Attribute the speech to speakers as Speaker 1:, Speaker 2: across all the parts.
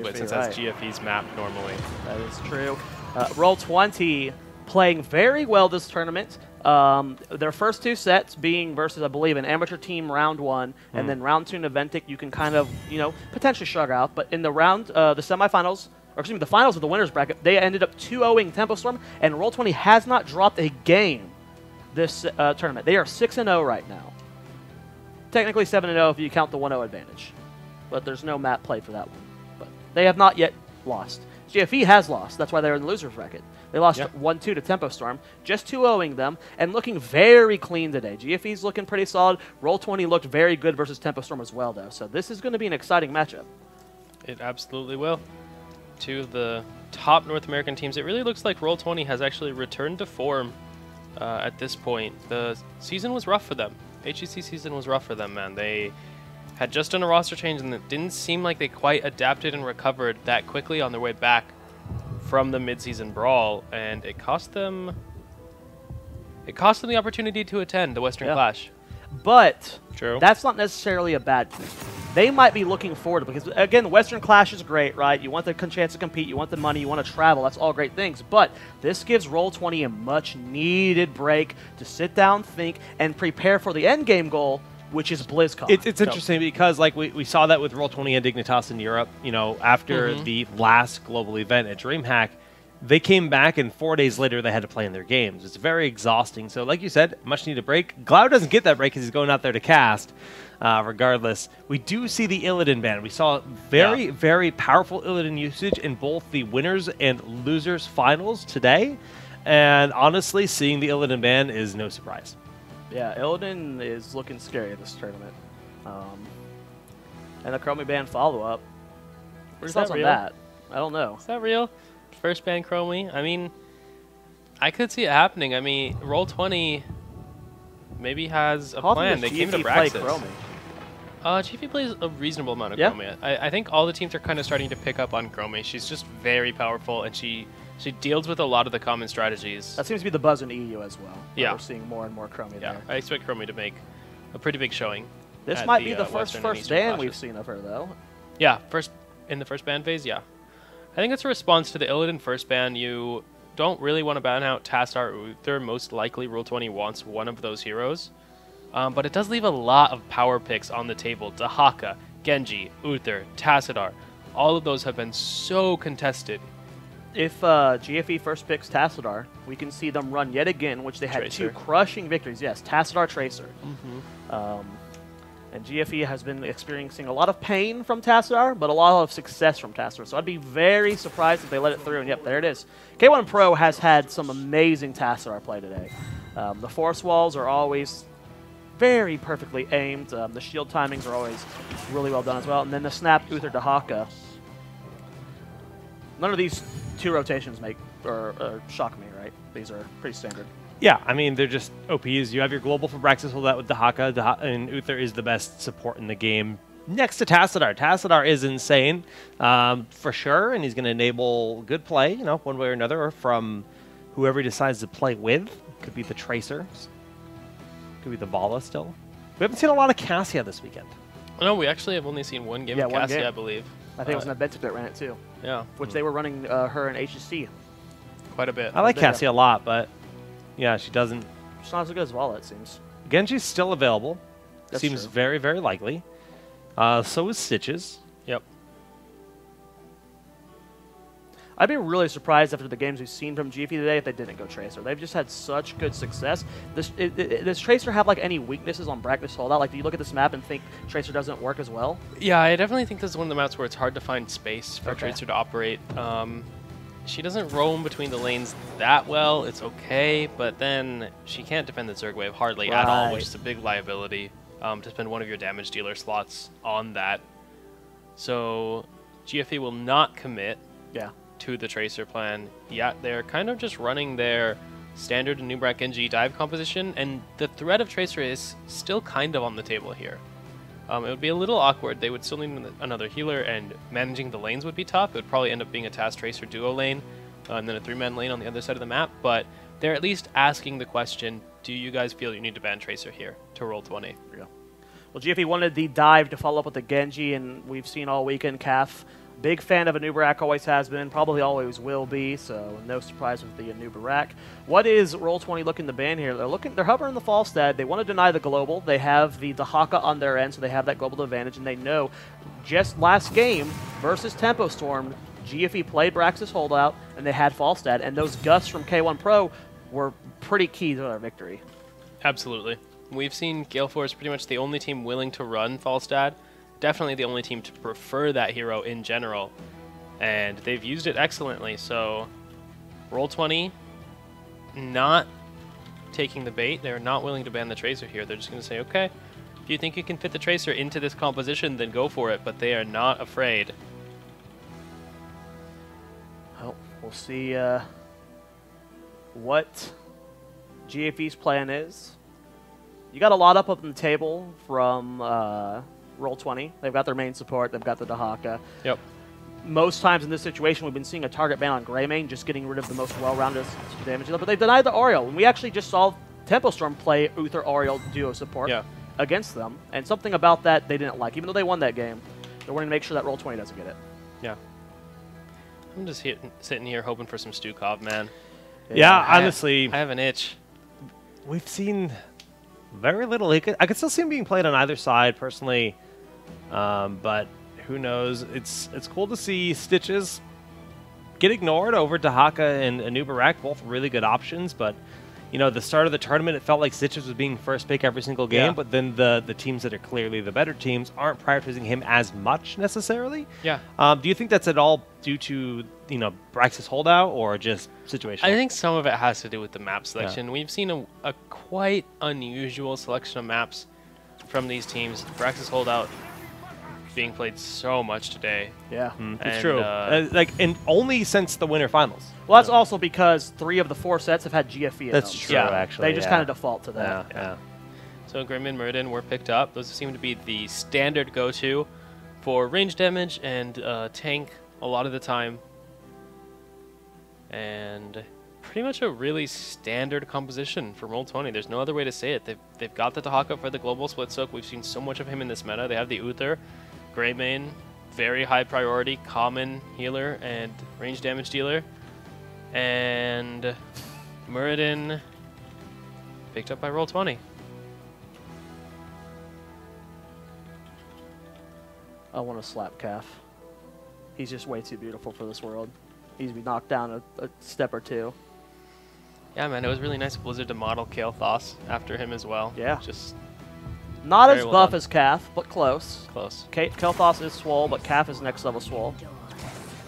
Speaker 1: it since that's GFE's map normally.
Speaker 2: That is true. Roll20 playing very well this tournament. Their first 2 sets being versus, I believe, an amateur team round 1, and then round 2 in Eventic you can kind of, potentially shrug out. But in the the semifinals, or excuse me, the finals of the winners bracket, they ended up 2-0ing Tempo Storm, and Roll20 has not dropped a game this tournament. They are 6-0 right now. Technically 7-0 if you count the 1-0 advantage. But there's no map play for that one. But they have not yet lost. GFE has lost. That's why they're in the losers bracket. They lost 1-2 to Tempo Storm, just 2-0ing them, and looking very clean today. GFE's looking pretty solid. Roll20 looked very good versus Tempo Storm as well, though. So this is going to be an exciting matchup.
Speaker 1: It absolutely will. 2 of the top North American teams. It really looks like Roll20 has actually returned to form at this point. The season was rough for them. HEC season was rough for them, man. They had just done a roster change, and it didn't seem like they quite adapted and recovered that quickly on their way back from the midseason brawl, and it cost them the opportunity to attend the Western Clash.
Speaker 2: But
Speaker 1: True.
Speaker 2: That's not necessarily a bad thing. They might be looking forward to it because, again, the Western Clash is great, right? You want the chance to compete, you want the money, you want to travel. That's all great things. But this gives Roll20 a much-needed break to sit down, think, and prepare for the end game goal, which is BlizzCon.
Speaker 3: It's interesting because we saw that with Roll20 and Dignitas in Europe, after the last global event at DreamHack, they came back and 4 days later they had to play in their games. It's very exhausting. So like you said, much needed break. Glau doesn't get that break because he's going out there to cast. Regardless, we do see the Illidan ban. We saw very, very powerful Illidan usage in both the winners and losers finals today. And honestly, seeing the Illidan ban is no surprise.
Speaker 2: Yeah, Illidan is looking scary this tournament. And the Chromie ban follow-up.
Speaker 1: Is
Speaker 2: Thoughts
Speaker 1: that
Speaker 2: on
Speaker 1: real?
Speaker 2: that? I don't know.
Speaker 1: Is that real? First ban Chromie? I mean, I could see it happening. I mean, Roll20 maybe has a plan. They came to Braxis. GFE plays a reasonable amount of Chromie. I think all the teams are kind of starting to pick up on Chromie. She's just very powerful, and she deals with a lot of the common strategies.
Speaker 2: That seems to be the buzz in EU as well.
Speaker 1: Yeah.
Speaker 2: We're seeing more and more Chromie there.
Speaker 1: I expect Chromie to make a pretty big showing.
Speaker 2: This might be the first ban we've seen of her, though.
Speaker 1: Yeah, in the first ban phase, yeah. I think it's a response to the Illidan first ban. You don't really want to ban out Tassadar Uther. Most likely Roll20 wants one of those heroes. But it does leave a lot of power picks on the table. Dahaka, Genji, Uther, Tassadar. All of those have been so contested.
Speaker 2: If GFE first picks Tassadar, we can see them run yet again, which they had
Speaker 1: Tracer.
Speaker 2: 2 crushing victories. Yes, Tassadar Tracer. And GFE has been experiencing a lot of pain from Tassadar, but a lot of success from Tassadar. So I'd be very surprised if they let it through. And yep, there it is. K1 Pro has had some amazing Tassadar play today. The force walls are always very perfectly aimed. The shield timings are always really well done as well. And then the snap Uther Dahaka. None of these 2 rotations make or shock me, right? These are pretty standard.
Speaker 3: Yeah, I mean, they're just OPs. You have your global for Braxis, hold that with Dahaka, and Uther is the best support in the game next to Tassadar. Tassadar is insane, for sure, and he's going to enable good play, one way or another, or from whoever he decides to play with. Could be the Tracer. Could be the Vala still. We haven't seen a lot of Cassia this weekend.
Speaker 1: No, we actually have only seen one game of Cassia, I believe.
Speaker 2: I think it was an Eventic that ran it, too.
Speaker 1: Yeah.
Speaker 2: Which they were running her in HSC.
Speaker 1: Quite a bit.
Speaker 3: I like Cassia a lot, but yeah, she doesn't.
Speaker 2: She's not as good as Vala, it seems.
Speaker 3: Genji's still available.
Speaker 2: That's
Speaker 3: Seems
Speaker 2: true.
Speaker 3: very, very likely. So is Stitches.
Speaker 1: Yep.
Speaker 2: I'd be really surprised after the games we've seen from GFE today if they didn't go Tracer. They've just had such good success. Does Tracer have like any weaknesses on Braxis holdout? Like, do you look at this map and think Tracer doesn't work as well?
Speaker 1: Yeah, I definitely think this is one of the maps where it's hard to find space for Tracer to operate. She doesn't roam between the lanes that well. It's okay, but then she can't defend the Zerg wave hardly at all, which is a big liability to spend one of your damage dealer slots on that. So GFE will not commit to the Tracer plan yet. They're kind of just running their standard Nubrak Genji dive composition, and the threat of Tracer is still kind of on the table here. It would be a little awkward. They would still need another healer, and managing the lanes would be tough. It would probably end up being a Task Tracer duo lane, and then a 3-man lane on the other side of the map, but they're at least asking the question, do you guys feel you need to ban Tracer here to Roll20?
Speaker 2: Yeah. Well, GFE wanted the dive to follow up with the Genji, and we've seen all weekend Calf Big fan of Anubarak, always has been, probably always will be, so no surprise with the Anubarak. What is Roll20 looking to ban here? They're hovering the Falstad. They want to deny the global. They have the Dahaka on their end, so they have that global advantage, and they know just last game versus Tempo Storm, GFE played Braxis Holdout, and they had Falstad, and those gusts from K1 Pro were pretty key to their victory.
Speaker 1: Absolutely. We've seen Gale Force pretty much the only team willing to run Falstad. Definitely the only team to prefer that hero in general, and they've used it excellently. So Roll20 not taking the bait. They're not willing to ban the Tracer here. They're just going to say, okay, if you think you can fit the Tracer into this composition, then go for it, but they are not afraid.
Speaker 2: Well, we'll see what GFE's plan is. You got a lot up on the table from Roll20. They've got their main support. They've got the Dahaka.
Speaker 1: Yep.
Speaker 2: Most times in this situation, we've been seeing a target ban on Greymane, just getting rid of the most well-rounded damage. But they've denied the Oriole. And we actually just saw Tempo Storm play Uther Oriole duo support against them. And something about that they didn't like. Even though they won that game, they're wanting to make sure that Roll20 doesn't get it.
Speaker 1: Yeah. I'm just sitting here hoping for some Stukov, man.
Speaker 3: Yeah, honestly.
Speaker 1: I have an itch.
Speaker 3: We've seen very little. I could still see him being played on either side, personally. But who knows? It's cool to see Stitches get ignored over Dahaka and Anubarak, both really good options. But you know, the start of the tournament, it felt like Stitches was being first pick every single game. But then the teams that are clearly the better teams aren't prioritizing him as much necessarily.
Speaker 1: Yeah.
Speaker 3: Do you think that's at all due to Braxis holdout or just situation?
Speaker 1: I think some of it has to do with the map selection. We've seen a quite unusual selection of maps from these teams. Braxis holdout being played so much today.
Speaker 2: Yeah,
Speaker 3: it's true. And only since the winter finals.
Speaker 2: Well, that's also because 3 of the 4 sets have had GFE in
Speaker 3: That's
Speaker 2: them.
Speaker 3: true, actually.
Speaker 2: They just kind of default to that.
Speaker 3: Yeah.
Speaker 1: So Greymane and Muradin were picked up. Those seem to be the standard go-to for range damage and tank a lot of the time. And pretty much a really standard composition for Roll20. There's no other way to say it. They've got the Dahaka for the global split soak. We've seen so much of him in this meta. They have the Uther, Greymane, very high priority, common healer and range damage dealer. And Muradin picked up by Roll20.
Speaker 2: I want to slap Calf. He's just way too beautiful for this world. He's be knocked down a step or two.
Speaker 1: Yeah, man, it was really nice of Blizzard to model Kael'thas after him as well.
Speaker 2: Yeah.
Speaker 1: Just
Speaker 2: not as
Speaker 1: well
Speaker 2: buff
Speaker 1: done.
Speaker 2: as Calf, but close.
Speaker 1: Close.
Speaker 2: Kael'thas is swole, but Calf is next level swole.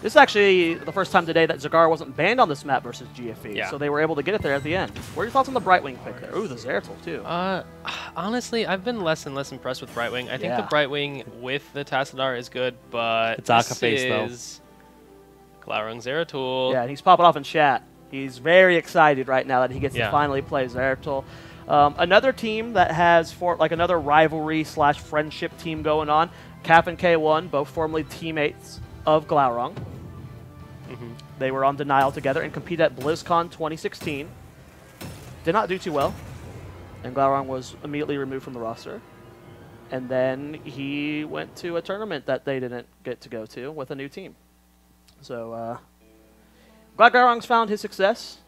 Speaker 2: This is actually the first time today that Zagara wasn't banned on this map versus GFE,
Speaker 1: Yeah.
Speaker 2: so they were able to get it there at the end. What are your thoughts on the Brightwing pick there? Ooh, the Zeratul too.
Speaker 1: Honestly, I've been less and less impressed with Brightwing. I think the Brightwing with the Tassadar is good, but
Speaker 3: it's Akaface
Speaker 1: though. Glaurung Zeratul.
Speaker 2: Yeah, and he's popping off in chat. He's very excited right now that he gets to finally play Zeratul. Another team that has another rivalry / friendship team going on. Cap and K1, both formerly teammates of Glaurung. They were on Denial together and competed at BlizzCon 2016. Did not do too well, and Glaurung was immediately removed from the roster. And then he went to a tournament that they didn't get to go to with a new team. So, glad Glaurung's found his success.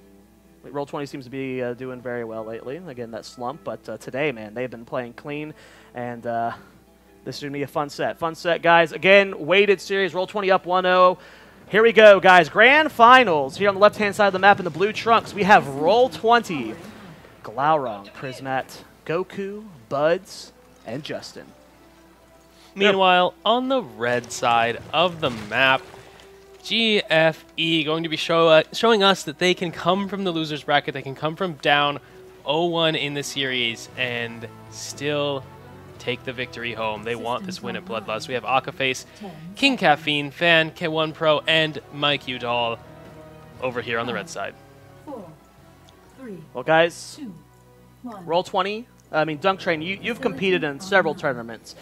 Speaker 2: Roll20 seems to be doing very well lately. Again, that slump, but today, man, they've been playing clean, and this is going to be a fun set. Fun set, guys. Again, weighted series, Roll20 up 1-0. Here we go, guys. Grand Finals. Here on the left-hand side of the map in the blue trunks, we have Roll20, Glaurung, Prismat, Goku, Buds, and Justin.
Speaker 1: Meanwhile, on the red side of the map, GFE going to be showing us that they can come from the loser's bracket. They can come from down 0-1 in the series and still take the victory home. They want this win at Bloodlust. We have Akaface, King Caffeine, Fan, K1 Pro, and Mike Udall over here on the red side.
Speaker 4: 4, 3,
Speaker 2: well, guys,
Speaker 4: 2, 1.
Speaker 2: Roll20, Dunk Train, you've competed in several tournaments.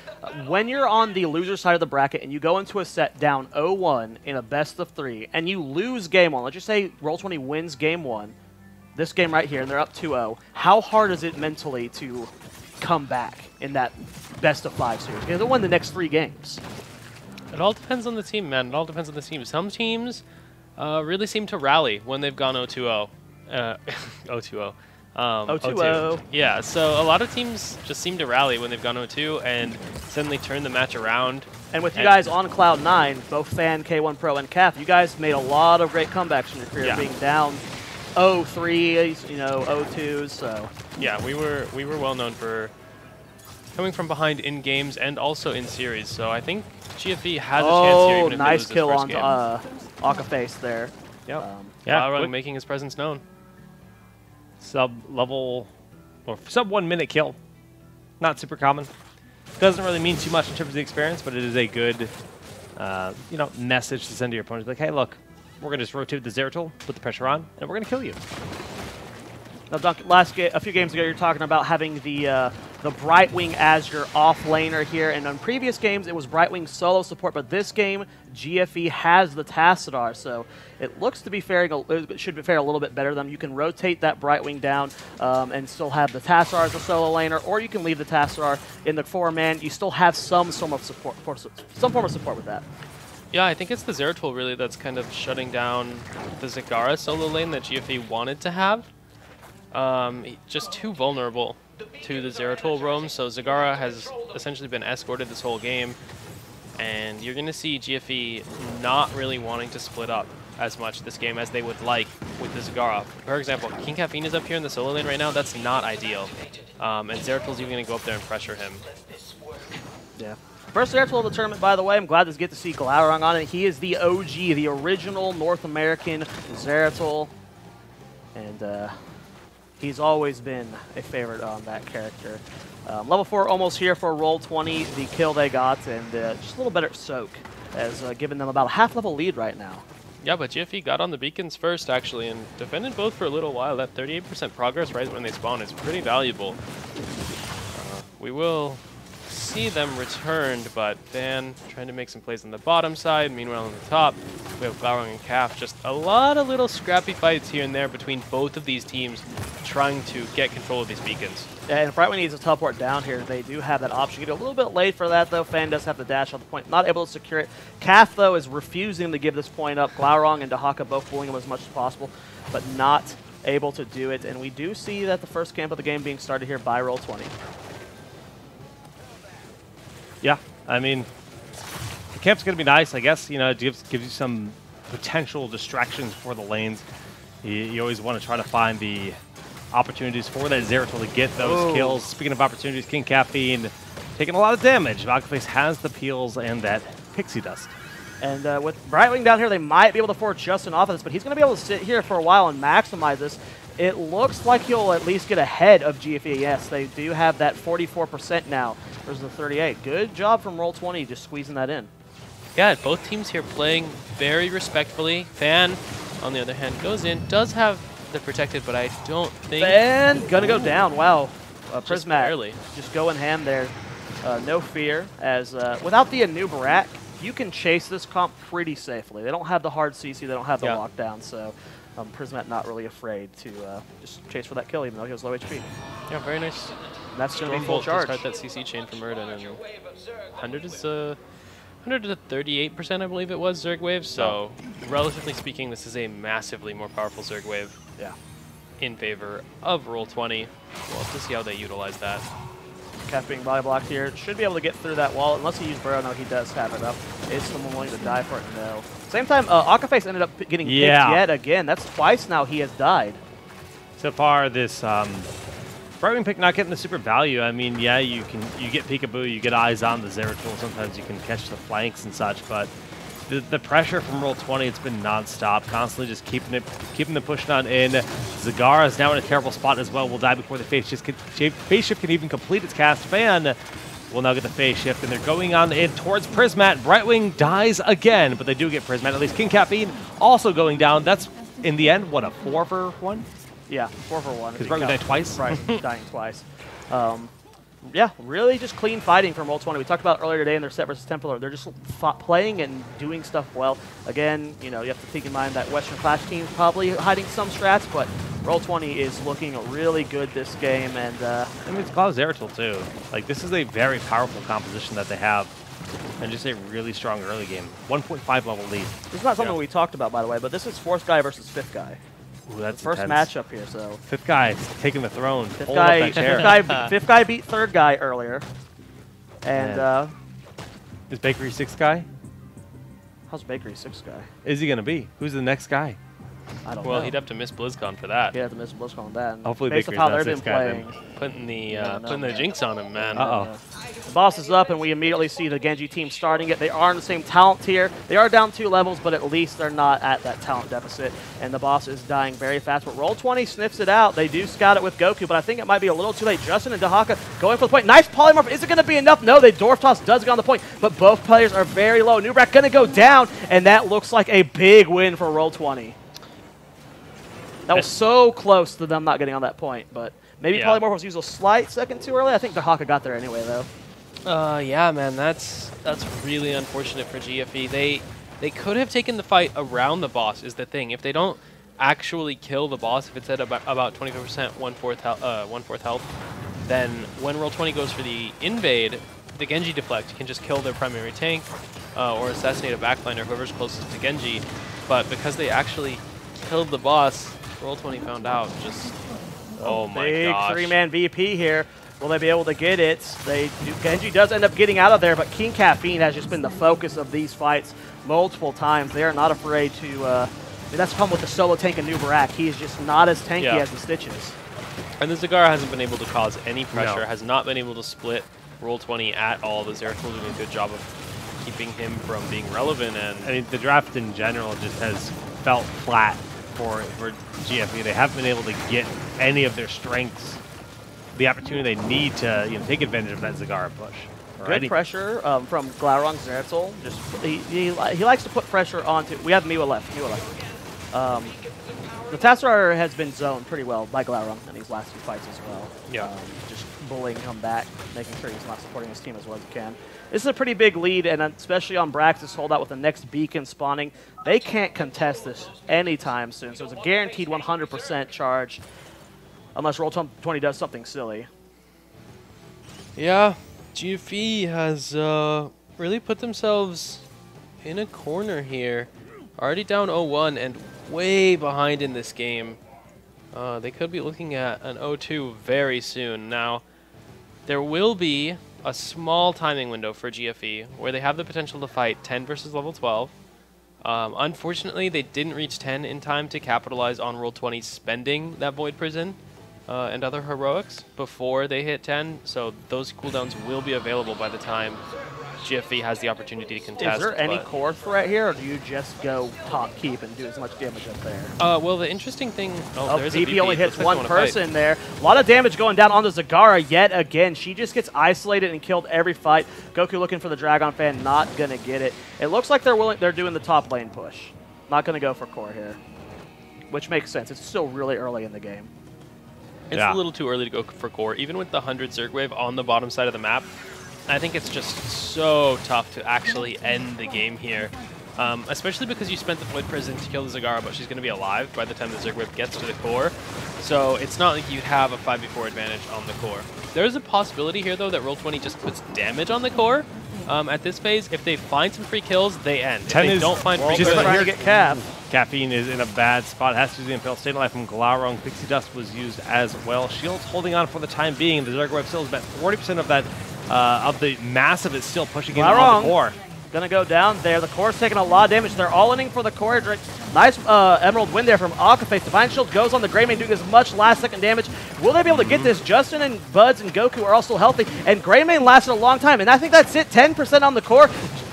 Speaker 2: When you're on the loser side of the bracket and you go into a set down 0-1 in a best-of-3 and you lose game 1, let's just say Roll20 wins game 1, this game right here, and they're up 2-0, how hard is it mentally to come back in that best-of-5 series? Because they won the next 3 games.
Speaker 1: It all depends on the team, man. It all depends on the team. Some teams really seem to rally when they've gone 0-2-0. 0-2-0.
Speaker 2: 0-2-0.
Speaker 1: Yeah, so a lot of teams just seem to rally when they've gone 0-2 and suddenly turn the match around.
Speaker 2: And with you guys on Cloud 9, both Fan, K1 Pro, and CAF, you guys made a lot of great comebacks in your career, being down 0-3, you know, 0-2s. So
Speaker 1: yeah, we were well known for coming from behind in games and also in series. So I think GFE has a chance here. Even if
Speaker 2: nice
Speaker 1: they lose
Speaker 2: kill
Speaker 1: this
Speaker 2: on
Speaker 1: first game.
Speaker 2: Akaface there.
Speaker 1: Yep.
Speaker 3: Yeah,
Speaker 1: making his presence known.
Speaker 3: Sub-level, or sub-1 minute kill. Not super common. Doesn't really mean too much in terms of the experience, but it is a good, you know, message to send to your opponent. Like, hey, look, we're going to just rotate the Zeratul, put the pressure on, and we're going to kill you.
Speaker 2: Now, Duncan, a few games ago, you're talking about having the Brightwing as your off laner here, and on previous games, it was Brightwing solo support, but this game, GFE has the Tassadar, so it looks to be it should be faring a little bit better than them. You can rotate that Brightwing down and still have the Tassadar as a solo laner, or you can leave the Tassadar in the 4-man. You still have some form of support with that.
Speaker 1: Yeah, I think it's the Zeratul really that's kind of shutting down the Zagara solo lane that GFE wanted to have. Just too vulnerable to the Zeratul roam, so Zagara has essentially been escorted this whole game, and you're going to see GFE not really wanting to split up as much this game as they would like with the Zagara. For example, King Caffeine is up here in the solo lane right now. That's not ideal, and Zeratul's even going to go up there and pressure him.
Speaker 2: Yeah. First Zeratul of the tournament, by the way. I'm glad to get to see Glaurung on it. He is the OG, the original North American Zeratul, and he's always been a favorite on that character. Level 4 almost here for Roll20, the kill they got, and just a little better soak, as giving them about a half-level lead right now.
Speaker 1: Yeah, but GFE got on the beacons first, actually, and defended both for a little while. That 38% progress right when they spawn is pretty valuable. We will see them returned, but Van trying to make some plays on the bottom side. Meanwhile, on the top, we have Glaurung and Calf. Just a lot of little scrappy fights here and there between both of these teams trying to get control of these beacons.
Speaker 2: Yeah, and if Brightwing needs to teleport down here, they do have that option. Get a little bit late for that, though. Fan does have to dash on the point. Not able to secure it. Calf, though, is refusing to give this point up. Glaurung and Dahaka both bullying him as much as possible, but not able to do it. And we do see that the first camp of the game being started here by Roll20.
Speaker 3: Yeah, I mean, the camp's going to be nice, I guess. You know, it gives you some potential distractions for the lanes. You always want to try to find the opportunities for that Zeratul to get those kills. Speaking of opportunities, King Caffeine taking a lot of damage. Akaface has the peels and that pixie dust.
Speaker 2: And with Brightwing down here, they might be able to force Justin off of this, but he's going to be able to sit here for a while and maximize this. It looks like he'll at least get ahead of GFE. Yes, they do have that 44% now versus the 38. Good job from Roll20 just squeezing that in.
Speaker 1: Yeah, both teams here playing very respectfully. Fan, on the other hand, goes in, does have the protected, but I don't think...
Speaker 2: Fan gonna go down. Wow. Prismat just going ham there. No fear, as without the Anubarak, you can chase this comp pretty safely. They don't have the hard CC, they don't have the lockdown, so Prismat not really afraid to just chase for that kill, even though he was low HP.
Speaker 1: Yeah, very nice.
Speaker 2: And that's going to be full charge.
Speaker 1: To start that CC chain from Murden, and 100 is 100 to 38%, I believe it was, Zerg Wave, so relatively speaking, this is a massively more powerful Zerg Wave in favor of Roll20. We'll have to see how they utilize that.
Speaker 2: Calf being body blocked here. Should be able to get through that wall, unless he used Burrow. No, he does have it up. Is someone willing to die for it? No. Same time, Akaface ended up getting picked yet again. That's twice now he has died.
Speaker 3: So far, this Brightwing pick not getting the super value. I mean, yeah, you get peekaboo, you get eyes on the Zeratul. Sometimes you can catch the flanks and such, but the pressure from Roll20, it's been non-stop, constantly just keeping them pushing on in. Zagara is now in a terrible spot as well. Will die before the phase shift can even complete its cast. Fan will now get the phase shift, and they're going on in towards Prismat. Brightwing dies again, but they do get Prismat. At least King Caffeine also going down. That's, in the end, what, a 4 for 1?
Speaker 2: Yeah, 4 for 1.
Speaker 3: Because Brightwing died twice?
Speaker 2: Right, dying twice. Yeah, really just clean fighting from Roll20. We talked about earlier today in their set versus Templar. They're just playing and doing stuff well. Again, you know, you have to keep in mind that Western Clash team's probably hiding some strats, but Roll20 is looking really good this game. And
Speaker 3: I mean, it's Cloud Zeratul too. Like, this is a very powerful composition that they have. and just a really strong early game. 1.5 level lead.
Speaker 2: This is not something we talked about, by the way, but this is 4th guy versus 5th guy.
Speaker 3: Ooh, that's
Speaker 2: First
Speaker 3: intense.
Speaker 2: matchup here, so
Speaker 3: 5th guy taking the throne.
Speaker 2: 5th
Speaker 3: holding up
Speaker 2: guy,
Speaker 3: that chair.
Speaker 2: 5th guy beat 3rd guy earlier. And
Speaker 3: Is Bakery 6th guy?
Speaker 2: how's Bakery 6th guy?
Speaker 3: Is he going to be? Who's the next guy?
Speaker 2: I don't know.
Speaker 1: Well, he'd have to miss BlizzCon for that.
Speaker 2: He'd have to miss BlizzCon on that. And
Speaker 3: Hopefully
Speaker 2: based on
Speaker 3: Bakery's
Speaker 2: how
Speaker 3: not
Speaker 2: they've been
Speaker 3: 6th guy then.
Speaker 2: playing.
Speaker 1: Putting the
Speaker 2: Yeah,
Speaker 1: putting the jinx on him, man.
Speaker 3: Uh-oh.
Speaker 2: The boss is up, and we immediately see the Genji team starting it. They are in the same talent tier. They are down 2 levels, but at least they're not at that talent deficit. And the boss is dying very fast. But Roll20 sniffs it out. They do scout it with Goku, but I think it might be a little too late. Justin and Dahaka going for the point. Nice polymorph. Is it going to be enough? No, the Dwarf Toss does get on the point, but both players are very low. Nubrak going to go down, and that looks like a big win for Roll20. That was so close to them not getting on that point, but maybe
Speaker 1: Yeah.
Speaker 2: polymorph was used a slight second too early. I think Dahaka got there anyway, though.
Speaker 1: Yeah, man, that's really unfortunate for GFE. They could have taken the fight around the boss. Is the thing. If they don't actually kill the boss, if it's at about 25%, 1/4 health, then when Roll20 goes for the invade, the Genji deflect can just kill their primary tank or assassinate a backliner, whoever's closest to Genji. But because they actually killed the boss, Roll20 found out. Just oh my
Speaker 2: Big
Speaker 1: gosh.
Speaker 2: 3-man VP here. Will they be able to get it? Genji does end up getting out of there, but King Caffeine has just been the focus of these fights multiple times. They are not afraid to. That's the problem with the solo tank and Nubarak. He is just not as tanky as the Stitches.
Speaker 1: And the Zagara hasn't been able to cause any pressure,
Speaker 3: No.
Speaker 1: has not been able to split Roll20 at all. The Zeratul doing a good job of keeping him from being relevant. And
Speaker 3: I mean, the draft in general just has felt flat for GFE. They haven't been able to get any of their strengths, the opportunity they need to take advantage of that Zagara push.
Speaker 2: Good pressure from Glaurung Zeratul. Just he likes to put pressure onto. We have Miwa left. The Tassar has been zoned pretty well by Glaurung in these last few fights as well.
Speaker 1: Yeah.
Speaker 2: Just bullying him back, making sure he's not supporting his team as well as he can. This is a pretty big lead, and especially on Brax's holdout with the next beacon spawning, they can't contest this anytime soon. So it's a guaranteed 100% charge, unless Roll20 does something silly.
Speaker 1: yeah, GFE has really put themselves in a corner here. Already down 0-1 and way behind in this game. They could be looking at an 0-2 very soon. Now, there will be a small timing window for GFE where they have the potential to fight 10 versus level 12. Unfortunately, they didn't reach 10 in time to capitalize on Roll20 spending that Void Prison and other heroics before they hit 10, so those cooldowns will be available by the time GFE has the opportunity to contest.
Speaker 2: Is there any core threat here, or do you just go top keep and do as much damage up there?
Speaker 1: Well, the interesting thing... Oh, there's a
Speaker 2: VP only hits
Speaker 1: Looks like they
Speaker 2: one
Speaker 1: wanna fight.
Speaker 2: person there. A lot of damage going down on the Zagara yet again. She just gets isolated and killed every fight. Goku looking for the Dragon Fan, not going to get it. It looks like they're doing the top lane push. Not going to go for core here, which makes sense. It's still really early in the game.
Speaker 1: It's a little too early to go for core. Even with the 100 Zerg wave on the bottom side of the map, I think it's just so tough to actually end the game here. Especially because you spent the Void Prison to kill the Zagara, but she's going to be alive by the time the Zerg wave gets to the core. So it's not like you have a 5v4 advantage on the core. There's a possibility here, though, that Roll20 just puts damage on the core. At this phase, if they find some free kills, they end. If they don't find free
Speaker 2: Just
Speaker 1: kills,
Speaker 2: trying to get Cav.
Speaker 3: Caffeine is in a bad spot. Has to use the Impale State of Life from Glaurung. Pixie Dust was used as well. Shield's holding on for the time being. The Zerg wave still is about 40% of that of the massive is still pushing in on the core.
Speaker 2: Gonna go down there. The core's taking a lot of damage. They're all inning for the core. Nice Emerald win there from Akaface. Divine Shield goes on the Greymane, doing as much last-second damage. Will they be able to get this? Justin and Buds and Goku are also healthy, and Greymane lasted a long time. And I think that's it. 10% on the core.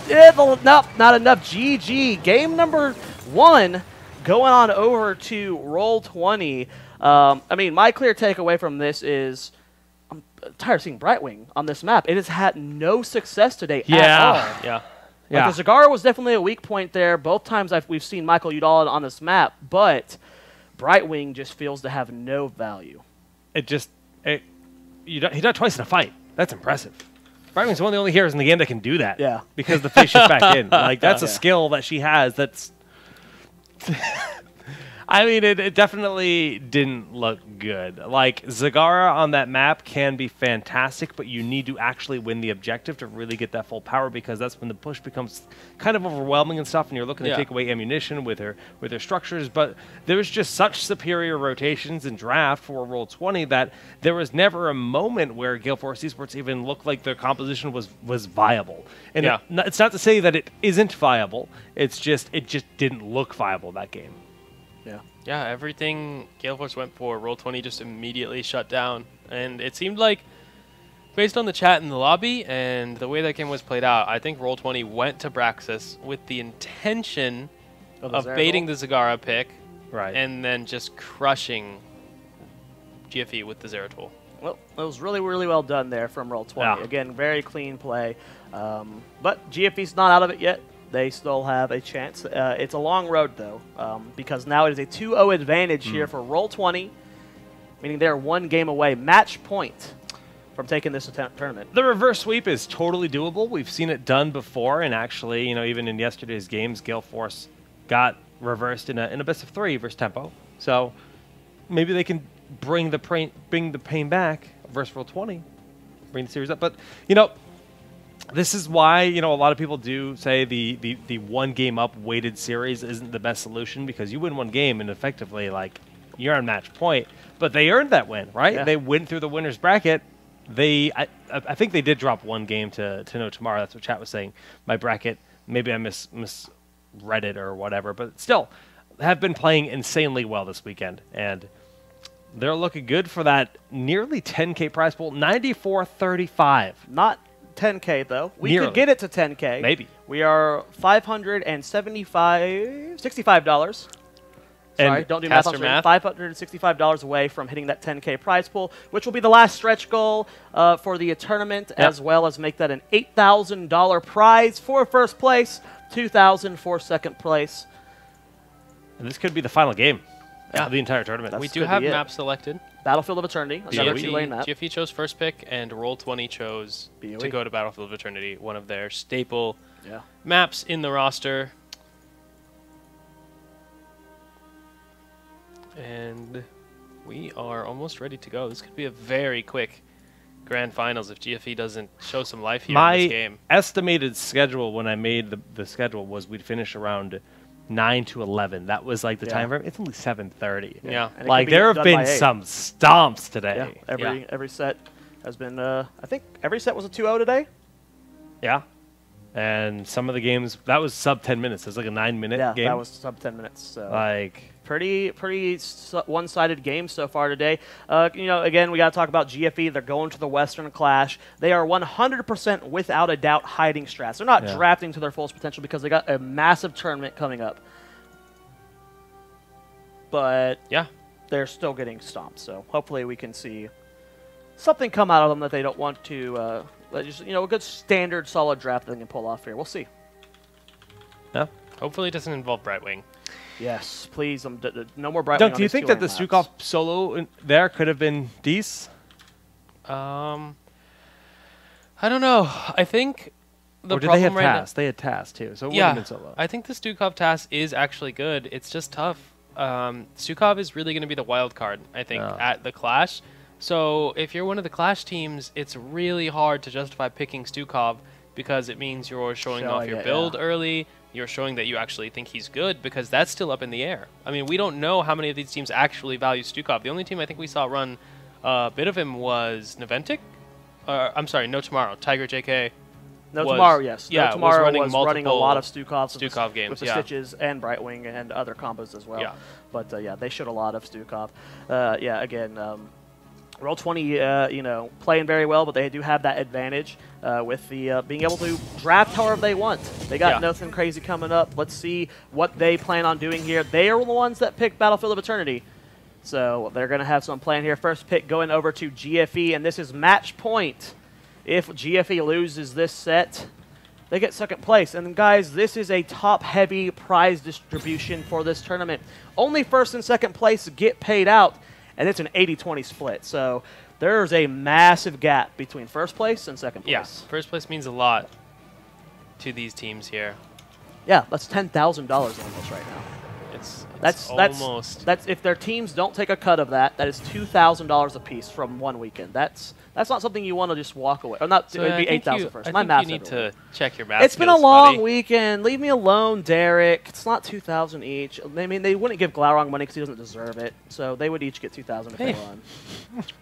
Speaker 2: Nope, not enough. GG. Game number 1 going on over to Roll20. I mean, my clear takeaway from this is I'm tired of seeing Brightwing on this map. It has had no success today at all.
Speaker 1: yeah.
Speaker 2: Like the Zagara was definitely a weak point there. Both times we've seen Michael Udall on this map, but Brightwing just feels to have no value.
Speaker 3: He died twice in a fight. That's impressive. Brightwing's one of the only heroes in the game that can do that.
Speaker 2: Yeah.
Speaker 3: Because the face shifts back in. Like, that's a skill that she has that's... I mean, it definitely didn't look good. Like, Zagara on that map can be fantastic, but you need to actually win the objective to really get that full power, because that's when the push becomes kind of overwhelming and stuff, and you're looking to take away ammunition with her structures. But there was just such superior rotations in draft for Roll20 that there was never a moment where Gale Force Esports even looked like their composition was viable. And it's not to say that it isn't viable. It just didn't look viable that game.
Speaker 1: Yeah, everything Gale Force went for, Roll20 just immediately shut down. And it seemed like, based on the chat in the lobby and the way that game was played out, I think Roll20 went to Braxis with the intention of baiting the Zagara pick, and then just crushing GFE with the Zeratul.
Speaker 2: Well, it was really, really well done there from Roll20.
Speaker 3: Yeah.
Speaker 2: Again, very clean play. But GFE's not out of it yet. They still have a chance. It's a long road, though, because now it is a 2-0 advantage here for Roll20, meaning they're one game away, match point, from taking this tournament.
Speaker 3: The reverse sweep is totally doable. We've seen it done before, and actually, even in yesterday's games, Gale Force got reversed in a best of 3 versus Tempo. So maybe they can bring the pain back versus Roll20, bring the series up. But this is why a lot of people do say the one game up weighted series isn't the best solution, because you win one game and effectively you're on match point. But they earned that win, right?
Speaker 2: Yeah.
Speaker 3: They went through the winners bracket. I think they did drop one game to No Tomorrow. That's what chat was saying. My bracket, maybe I misread it or whatever, but still have been playing insanely well this weekend, and they're looking good for that nearly 10K prize pool, 94.35.
Speaker 2: Not 10K, though. We
Speaker 3: Nearly.
Speaker 2: could get it to 10K.
Speaker 3: Maybe.
Speaker 2: We are $65. Sorry, don't do math.
Speaker 1: Caster math.
Speaker 2: $565 away from hitting that 10K prize pool, which will be the last stretch goal for the tournament, as well as make that an $8,000 prize for first place, $2,000 for second place.
Speaker 3: And this could be the final game of the entire tournament.
Speaker 1: We do have maps selected.
Speaker 2: Battlefield of Eternity, another two-lane map.
Speaker 1: GFE chose first pick, and Roll20 chose to go to Battlefield of Eternity, one of their staple maps in the roster. And we are almost ready to go. This could be a very quick grand finals if GFE doesn't show some life here in this game.
Speaker 3: My estimated schedule when I made the schedule was we'd finish around 9 to 11. That was the time frame. It's only 7:30.
Speaker 1: Yeah.
Speaker 3: There have been some stomps today.
Speaker 2: Yeah. Every set has been, I think every set was a 2-0 today.
Speaker 3: Yeah. And some of the games, that was sub 10 minutes. It was like a 9-minute game.
Speaker 2: Yeah, that was sub 10 minutes. So. Pretty one-sided game so far today. Again, we got to talk about GFE. They're going to the Western Clash. They are 100% without a doubt hiding strats. They're not drafting to their fullest potential because they got a massive tournament coming up. But they're still getting stomped. So hopefully we can see something come out of them that they don't want to. Just a good standard solid draft that they can pull off here. We'll see.
Speaker 3: Yeah.
Speaker 1: Hopefully it doesn't involve Brightwing.
Speaker 2: Yes, please. No more Brightwing.
Speaker 3: Dunk, do you think that the Stukov solo there could have been decent?
Speaker 1: I don't know. I think the
Speaker 3: or did
Speaker 1: problem
Speaker 3: they have
Speaker 1: right
Speaker 3: TAS? They had TAS too, so it wouldn't have been solo.
Speaker 1: I think the Stukov TAS is actually good. It's just tough. Stukov is really going to be the wild card, I think, at the Clash. So if you're one of the Clash teams, it's really hard to justify picking Stukov because it means you're showing off your build early. You're showing that you actually think he's good because that's still up in the air. I mean, we don't know how many of these teams actually value Stukov. The only team I think we saw run a bit of him was Naventic. I'm sorry, No Tomorrow. Tiger JK.
Speaker 2: No Tomorrow, yes.
Speaker 1: Yeah,
Speaker 2: No Tomorrow
Speaker 1: was
Speaker 2: running a lot of Stukov
Speaker 1: games
Speaker 2: with the Stitches and Brightwing and other combos as well.
Speaker 1: Yeah.
Speaker 2: But they showed a lot of Stukov. Again, Roll20, playing very well, but they do have that advantage with the being able to draft however they want. They got nothing crazy coming up. Let's see what they plan on doing here. They are the ones that picked Battlefield of Eternity, so they're going to have some plan here. First pick going over to GFE, and this is match point. If GFE loses this set, they get second place. And guys, this is a top-heavy prize distribution for this tournament. Only first and second place get paid out, and it's an 80-20 split. So there's a massive gap between first place and second place.
Speaker 1: Yeah, first place means a lot to these teams here.
Speaker 2: Yeah, that's $10,000 almost right now. That's
Speaker 1: almost.
Speaker 2: that's if their teams don't take a cut of that, that is $2,000 apiece from one weekend. That's not something you want to just walk away. Or not,
Speaker 1: So
Speaker 2: it would be
Speaker 1: I think
Speaker 2: 8,000 first.
Speaker 1: I
Speaker 2: My
Speaker 1: think
Speaker 2: math.
Speaker 1: you need to check your math.
Speaker 2: It's been a
Speaker 1: skills,
Speaker 2: long
Speaker 1: buddy.
Speaker 2: weekend. Leave me alone, Derek. It's not 2,000 each. I mean, they wouldn't give Glaurung money because he doesn't deserve it. So they would each get 2,000 if they
Speaker 1: Hey.
Speaker 2: won.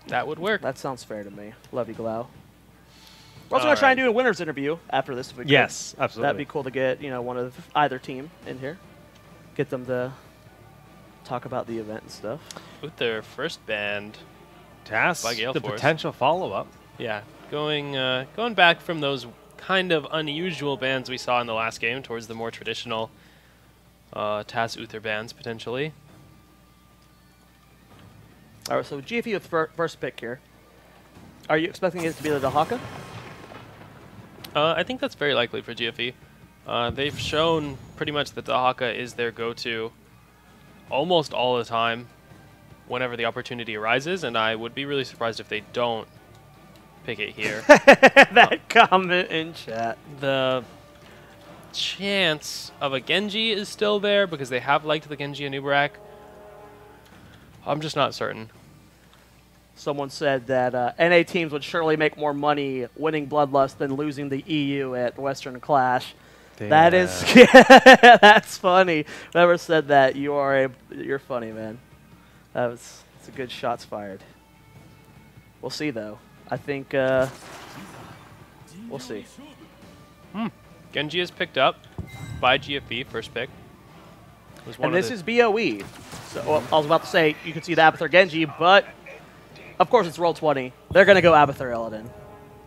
Speaker 1: That would work.
Speaker 2: That sounds fair to me. Love you, Glau. We're also
Speaker 1: All
Speaker 2: gonna try and
Speaker 1: right.
Speaker 2: do a winners interview after this. If we could.
Speaker 3: Yes, absolutely.
Speaker 2: That'd be cool to get one of either team in here, get them to talk about the event and stuff.
Speaker 1: With their first band,
Speaker 3: Task,
Speaker 1: by Gale
Speaker 3: the
Speaker 1: Force.
Speaker 3: potential follow-up.
Speaker 1: yeah, going back from those kind of unusual bands we saw in the last game towards the more traditional TAS Uther bands potentially.
Speaker 2: All right, so GFE with first pick here. Are you expecting it to be the Dahaka?
Speaker 1: I think that's very likely for GFE. They've shown pretty much that Dahaka is their go-to almost all the time whenever the opportunity arises, and I would be really surprised if they don't pick it here.
Speaker 2: That comment in chat.
Speaker 1: The chance of a Genji is still there because they have liked the Genji and Uberak. I'm just not certain.
Speaker 2: Someone said that NA teams would surely make more money winning Bloodlust than losing the EU at Western Clash. That is, that's funny. Whoever said that, you're funny, man. It's a good shots fired. We'll see though. I think we'll see.
Speaker 1: Genji is picked up by GFE, first pick. Was one
Speaker 2: And
Speaker 1: of
Speaker 2: this
Speaker 1: the-
Speaker 2: is BOE. So well, I was about to say you can see the Abathur Genji, but of course it's Roll20. They're gonna go Abathur Illidan.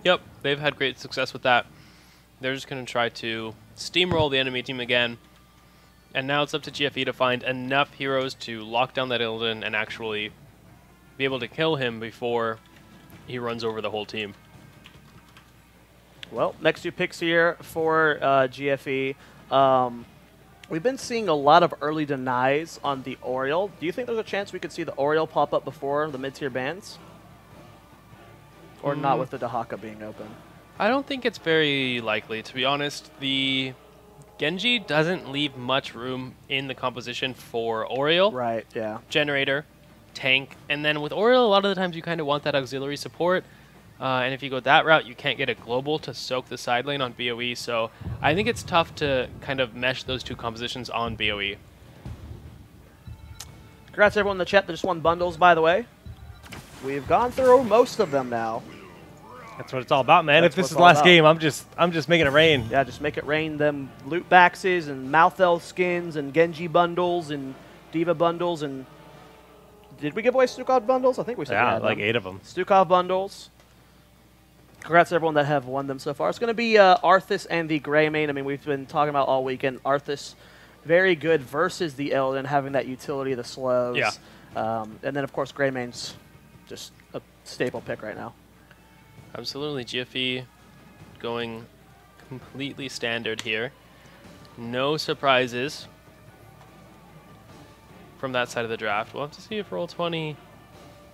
Speaker 1: Yep, they've had great success with that. They're just going to try to steamroll the enemy team again. And now it's up to GFE to find enough heroes to lock down that Illidan and actually be able to kill him before he runs over the whole team.
Speaker 2: Well, next two picks here for GFE. We've been seeing a lot of early denies on the Oriole. Do you think there's a chance we could see the Oriole pop up before the mid-tier bans? Or not with the Dahaka being open?
Speaker 1: I don't think it's very likely, to be honest. The Genji doesn't leave much room in the composition for Oriole,
Speaker 2: Right, yeah.
Speaker 1: Generator, Tank, and then with Oriole, a lot of the times you kind of want that auxiliary support. And if you go that route, you can't get a global to soak the side lane on BOE, so I think it's tough to kind of mesh those two compositions on BOE.
Speaker 2: Congrats everyone in the chat that just won bundles, by the way. We've gone through most of them now.
Speaker 3: That's what it's all about, man.
Speaker 2: That's
Speaker 3: If this
Speaker 2: what
Speaker 3: is
Speaker 2: it's
Speaker 3: the
Speaker 2: all
Speaker 3: last
Speaker 2: about.
Speaker 3: game, I'm just making it rain.
Speaker 2: Yeah, just make it rain them loot baxes and mouth elf skins and Genji bundles and Diva bundles and... Did we give away Stukov bundles? I think we said we
Speaker 3: Yeah,
Speaker 2: had
Speaker 3: like
Speaker 2: them.
Speaker 3: 8 of them.
Speaker 2: Stukov bundles. Congrats to everyone that have won them so far. It's going to be Arthas and the Greymane. I mean, we've been talking about all weekend. Arthas, very good versus the Illidan, having that utility of the slows.
Speaker 1: Yeah.
Speaker 2: And then, of course, Greymane's just a staple pick right now.
Speaker 1: Absolutely, GFE going completely standard here. No surprises from that side of the draft. We'll have to see if Roll20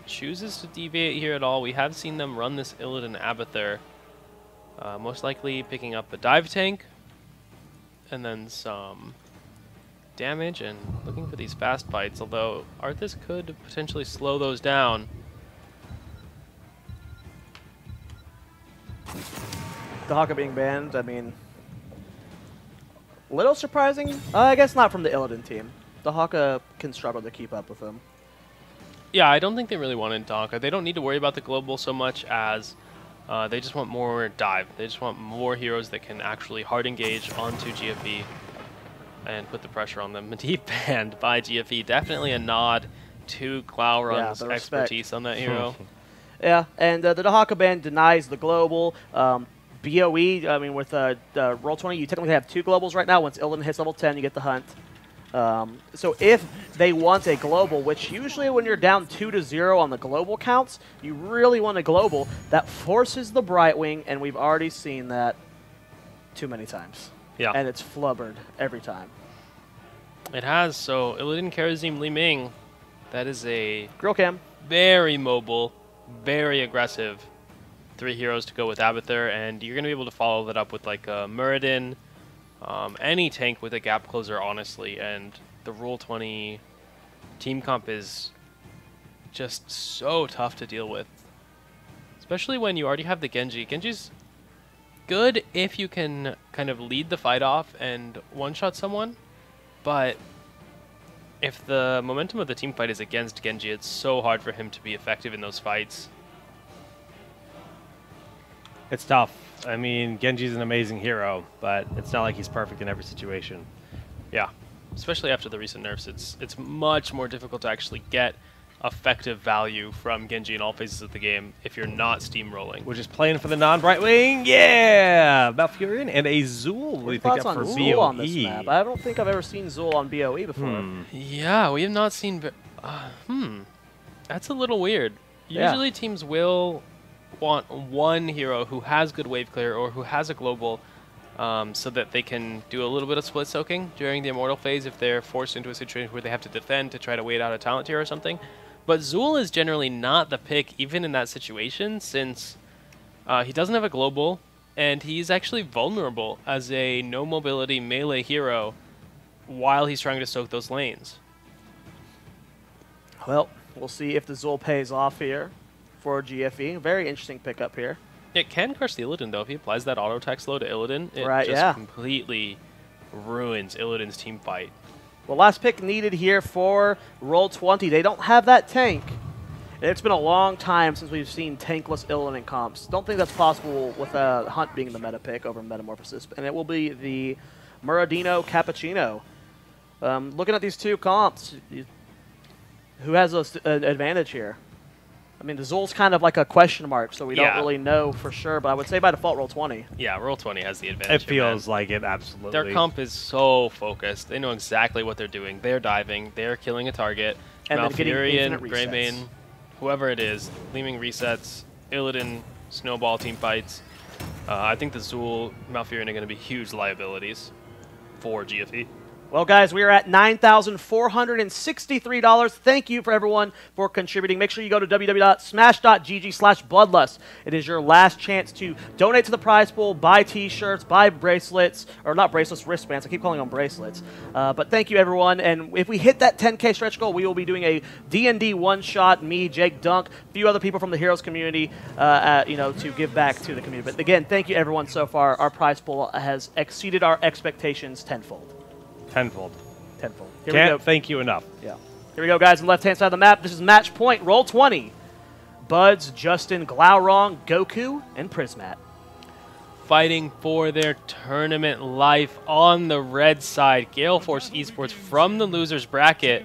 Speaker 1: chooses to deviate here at all. We have seen them run this Illidan Abathur, most likely picking up a dive tank and then some damage and looking for these fast fights, although Arthas could potentially slow those down.
Speaker 2: The Haka being banned, I mean, a little surprising. I guess not from the Illidan team. The Haka can struggle to keep up with them.
Speaker 1: Yeah, I don't think they really wanted Donka. They don't need to worry about the global so much as they just want more dive. They just want more heroes that can actually hard engage onto GFE and put the pressure on them. Deep banned by GFE. Definitely a nod to Glaurung's
Speaker 2: the respect.
Speaker 1: expertise on that hero.
Speaker 2: Yeah, and the Dahaka ban denies the global. BOE, I mean, with Roll20, you technically have 2 globals right now. Once Illidan hits level 10, you get the hunt. So if they want a global, which usually when you're down 2-0 on the global counts, you really want a global, that forces the Brightwing, and we've already seen that too many times.
Speaker 1: Yeah.
Speaker 2: And it's flubbered every time.
Speaker 1: It has, so Illidan Karazim Li Ming, that is a
Speaker 2: Grill cam.
Speaker 1: very mobile, very aggressive 3 heroes to go with Abathur, and you're going to be able to follow that up with like a Muradin, any tank with a gap closer, honestly, and the Roll20 team comp is just so tough to deal with. Especially when you already have the Genji. Genji's good if you can kind of lead the fight off and one-shot someone, but if the momentum of the team fight is against Genji, it's so hard for him to be effective in those fights.
Speaker 3: It's tough. I mean, Genji's an amazing hero, but it's not like he's perfect in every situation.
Speaker 1: Yeah, especially after the recent nerfs, it's much more difficult to actually get effective value from Genji in all phases of the game if you're not steamrolling.
Speaker 3: We're just playing for the non-bright wing. Yeah! Malfurion and a Zool we picked
Speaker 2: Thoughts
Speaker 3: up for
Speaker 2: on
Speaker 3: BOE.
Speaker 2: Zool on this map? I don't think I've ever seen Zool on BOE before.
Speaker 1: Yeah, we have not seen... That's a little weird.
Speaker 2: Yeah.
Speaker 1: Usually teams will want one hero who has good wave clear or who has a global so that they can do a little bit of split soaking during the Immortal phase if they're forced into a situation where they have to defend to try to wait out a talent tier or something. But Zool is generally not the pick even in that situation since he doesn't have a global and he's actually vulnerable as a no mobility melee hero while he's trying to soak those lanes.
Speaker 2: Well, we'll see if the Zool pays off here for GFE. Very interesting pickup here.
Speaker 1: It can crush the Illidan, though. If he applies that auto-attack slow to Illidan, it
Speaker 2: Right,
Speaker 1: just
Speaker 2: yeah.
Speaker 1: completely ruins Illidan's team fight.
Speaker 2: Well, last pick needed here for Roll20. They don't have that tank. And it's been a long time since we've seen tankless Illidan comps. Don't think that's possible with Hunt being the meta pick over Metamorphosis. And it will be the Muradino Cappuccino. Looking at these two comps, who has an advantage here? I mean, the Zool's kind of like a question mark, so we don't really know for sure, but I would say by default Roll20.
Speaker 1: Yeah, Roll20 has the advantage.
Speaker 3: It feels like it, absolutely.
Speaker 1: Their comp is so focused. They know exactly what they're doing. They're diving. They're killing a target.
Speaker 2: And then getting infinite
Speaker 1: Malfurion,
Speaker 2: resets.
Speaker 1: Greybane, whoever it is, Gleaming resets, Illidan, Snowball team fights. I think the Zool, Malfurion are going to be huge liabilities for GFE.
Speaker 2: Well, guys, we are at $9,463. Thank you for everyone for contributing. Make sure you go to www.smash.gg/bloodlust. It is your last chance to donate to the prize pool, buy T-shirts, buy bracelets, or not bracelets, wristbands. I keep calling them bracelets. But thank you, everyone. And if we hit that 10K stretch goal, we will be doing a D&D one-shot. Me, Jake Dunk, a few other people from the Heroes community, to give back to the community. But again, thank you, everyone, so far. Our prize pool has exceeded our expectations tenfold.
Speaker 3: Tenfold.
Speaker 2: Here we
Speaker 3: Can't
Speaker 2: go.
Speaker 3: thank you enough.
Speaker 2: Yeah. Here we go, guys, on the left-hand side of the map. This is match point, Roll20. Buds, Justin, Glaurong, Goku, and Prismat.
Speaker 1: Fighting for their tournament life on the red side. Gale Force Esports from the losers bracket.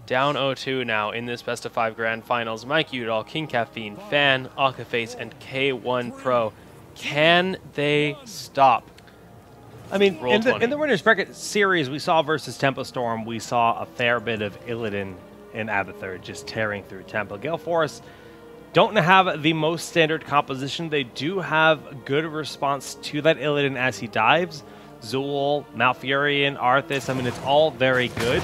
Speaker 1: Down 0-2 now in this best of 5 grand finals. Mike Udall, King Caffeine, Fan, Akaface, and K1 Pro. Can they stop?
Speaker 3: I mean, in
Speaker 1: Roll20.
Speaker 3: the winners bracket series we saw versus Tempo Storm, we saw a fair bit of Illidan and Abathur just tearing through Tempo. Gale Force don't have the most standard composition. They do have good response to that Illidan as he dives. Zool, Malfurion, Arthas, I mean, it's all very good.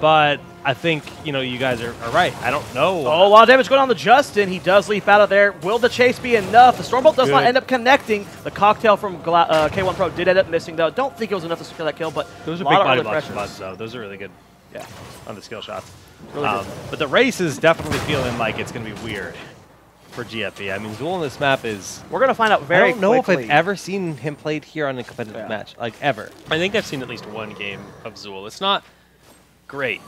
Speaker 3: But I think, you guys are right. I don't know.
Speaker 2: Oh, a lot of damage going on to Justin. He does leap out of there. Will the chase be enough? The Stormbolt does not end up connecting. The cocktail from K1 Pro did end up missing, though. Don't think it was enough to secure that kill, but
Speaker 3: those are
Speaker 2: a
Speaker 3: big
Speaker 2: lot
Speaker 3: body
Speaker 2: of early
Speaker 3: blocks
Speaker 2: pressures.
Speaker 3: from Buds, though. Those are really good.
Speaker 2: Yeah.
Speaker 3: On the skill shots.
Speaker 2: Really good.
Speaker 3: But the race is definitely feeling like it's going to be weird for GFE. I mean, Zool on this map is...
Speaker 2: We're going to find out very quickly.
Speaker 3: I don't know if I've ever seen him played here on a competitive match. Like, ever.
Speaker 1: I think I've seen at least one game of Zool. It's not great.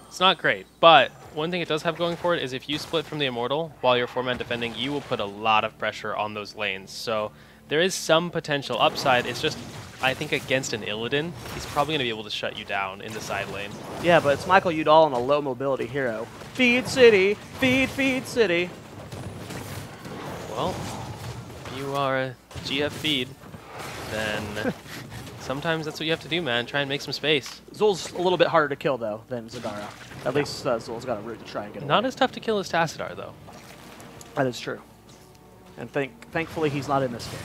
Speaker 1: It's not great, but one thing it does have going for it is if you split from the Immortal while you're 4-man defending, you will put a lot of pressure on those lanes. So there is some potential upside. It's just, I think against an Illidan, he's probably going to be able to shut you down in the side lane.
Speaker 2: Yeah, but it's Michael Udall and a low mobility hero. Feed City, feed City.
Speaker 1: Well, if you are a GF feed, then sometimes that's what you have to do, man. Try and make some space.
Speaker 2: Zool's a little bit harder to kill, though, than Zagara. At least Zool's got a route to try and get
Speaker 1: Not
Speaker 2: away.
Speaker 1: as tough to kill as Tassadar, though.
Speaker 2: That is true. And thankfully, he's not in this game.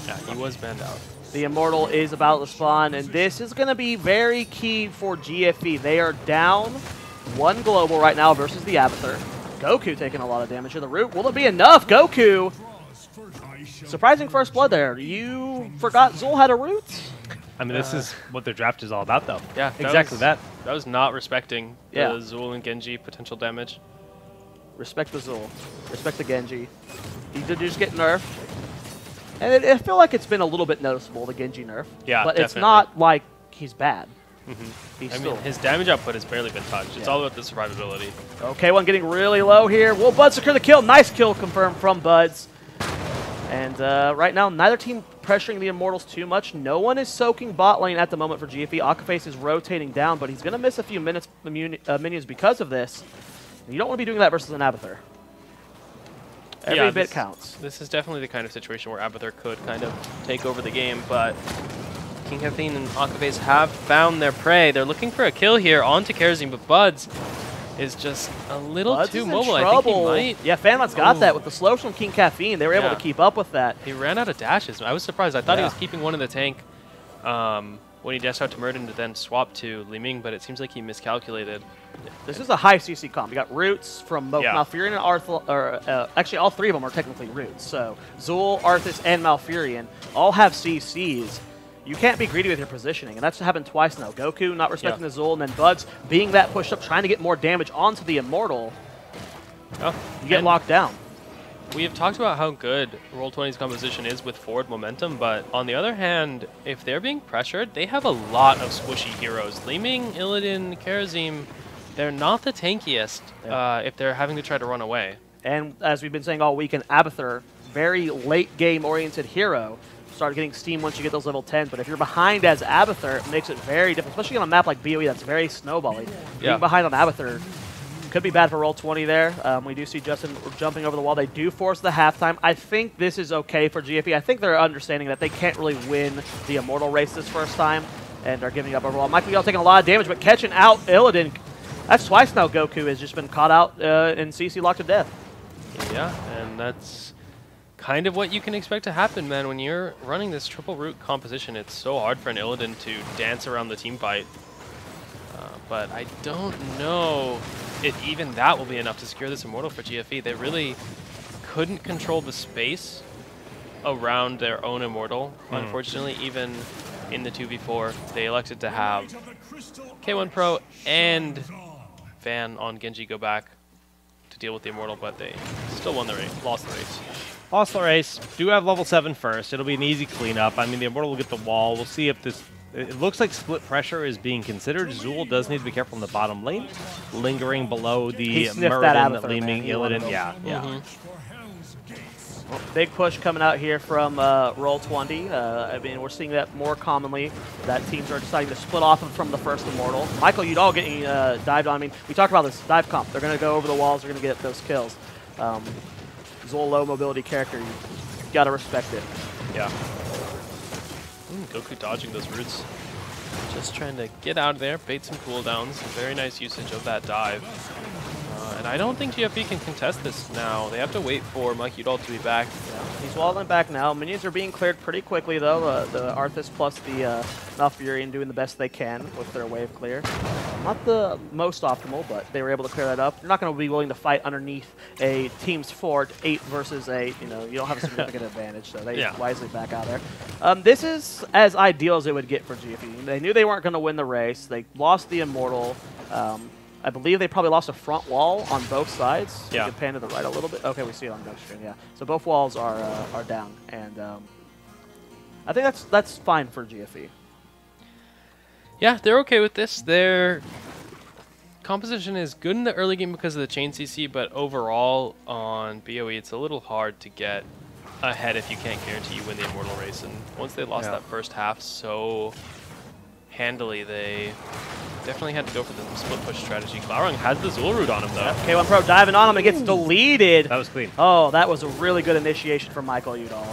Speaker 1: Yeah, he was banned out.
Speaker 2: The Immortal is about to spawn, and this is going to be very key for GFE. They are down 1 global right now versus the Abathur. Goku taking a lot of damage to the root. Will it be enough? Goku! Surprising first blood there. You forgot Zool had a root?
Speaker 3: I mean, this is what their draft is all about, though.
Speaker 1: Yeah,
Speaker 3: exactly that.
Speaker 1: That was not respecting the
Speaker 2: Yeah.
Speaker 1: Zul and Genji potential damage.
Speaker 2: Respect the Zul. Respect the Genji. He did just get nerfed. And I feel like it's been a little bit noticeable, the Genji nerf.
Speaker 1: Yeah,
Speaker 2: but it's
Speaker 1: definitely.
Speaker 2: not like he's bad. He's
Speaker 1: I
Speaker 2: still...
Speaker 1: mean, his damage output has barely been touched. It's
Speaker 2: Yeah.
Speaker 1: all about the survivability.
Speaker 2: Okay, one getting really low here. Will Bud secure the kill? Nice kill confirmed from Buds. And right now, neither team pressuring the Immortals too much. No one is soaking bot lane at the moment for GFE. Akaface is rotating down, but he's going to miss a few minions because of this. You don't want to be doing that versus an Abathur. Every bit counts.
Speaker 1: This is definitely the kind of situation where Abathur could kind of take over the game, but King Caffeine and Akaface have found their prey. They're looking for a kill here onto Kerazim, but Buds is just a little
Speaker 2: Buds
Speaker 1: too
Speaker 2: is in
Speaker 1: mobile.
Speaker 2: trouble.
Speaker 1: I think he might.
Speaker 2: Yeah, Fanlot's got
Speaker 1: Ooh.
Speaker 2: that with the slows from King Caffeine. They were able
Speaker 1: Yeah.
Speaker 2: to keep up with that.
Speaker 1: He ran out of dashes. I was surprised. I thought he
Speaker 2: Yeah.
Speaker 1: was keeping one in the tank when he dashed out to Murden to then swap to Li Ming, but it seems like he miscalculated.
Speaker 2: This is a high CC comp. You got roots from both
Speaker 1: Yeah.
Speaker 2: Malfurion and Arthur, or actually all three of them are technically roots. So Zul, Arthas, and Malfurion all have CCs. You can't be greedy with your positioning, and that's happened twice now. Goku not respecting the Zul, and then Buds being that pushed up, trying to get more damage onto the Immortal.
Speaker 1: Oh,
Speaker 2: You get
Speaker 1: and
Speaker 2: locked down.
Speaker 1: we have talked about how good Roll20's composition is with forward momentum, but on the other hand, if they're being pressured, they have a lot of squishy heroes. Li Ming, Illidan, Kerazim, they're not the tankiest if they're having to try to run away.
Speaker 2: And as we've been saying all weekend, Abathur, very late game oriented hero. Start getting steam once you get those level 10s, but if you're behind as Abathur, it makes it very difficult, especially on a map like BOE that's very snowbally. Being behind on Abathur could be bad for Roll20 there. We do see Justin jumping over the wall. They do force the halftime. I think this is okay for GFE. I think they're understanding that they can't really win the Immortal race this first time and are giving up overall. Michael Yell taking a lot of damage, but catching out Illidan. That's twice now Goku has just been caught out in CC locked to death.
Speaker 1: Yeah, and that's kind of what you can expect to happen, man. When you're running this triple root composition, it's so hard for an Illidan to dance around the team fight. But I don't know if even that will be enough to secure this Immortal for GFE. They really couldn't control the space around their own Immortal. Unfortunately, even in the 2v4, they elected to have K1 Pro and Fan on Genji go back to deal with the Immortal, but they still won the race, lost the race.
Speaker 3: Lost the race. Do have level 7 first. It'll be an easy cleanup. I mean, the Immortal will get the wall. We'll see if this... It looks like split pressure is being considered. Zul does need to be careful in the bottom lane. Lingering below the Murden, Li Ming, Illidan. Yeah.
Speaker 2: Well, big push coming out here from Roll20. I mean, we're seeing that more commonly, that teams are deciding to split off from the first Immortal. Michael Udall getting dived on. I mean, we talked about this dive comp. They're going to go over the walls. They're going to get those kills. Zul, low mobility character. You got to respect it.
Speaker 1: Yeah. Goku dodging those roots. Just trying to get out of there, bait some cooldowns. Very nice usage of that dive. And I don't think GFE can contest this now. They have to wait for Mike Udall to be back.
Speaker 2: Yeah, he's walling back now. Minions are being cleared pretty quickly, though. The Arthas plus the Malfurion doing the best they can with their wave clear. Not the most optimal, but they were able to clear that up. You're not going to be willing to fight underneath a team's fort 8 versus 8. You know, you don't have a significant advantage, so they wisely back out there. This is as ideal as it would get for GFE. They knew they weren't going to win the race. They lost the Immortal. I believe they probably lost a front wall on both sides.
Speaker 1: Yeah.
Speaker 2: You can pan to the right a little bit. Okay, we see it on the screen. Yeah. So both walls are down, and I think that's fine for GFE.
Speaker 1: Yeah, they're okay with this. Their composition is good in the early game because of the chain CC, but overall on BOE, it's a little hard to get ahead if you can't guarantee you win the Immortal race. And once they lost that first half so handily, they definitely had to go for the split push strategy. Glaurung has the Zul root on him, though.
Speaker 2: K1 Pro diving on him and gets deleted.
Speaker 3: That was clean.
Speaker 2: Oh, that was a really good initiation from Michael Udall.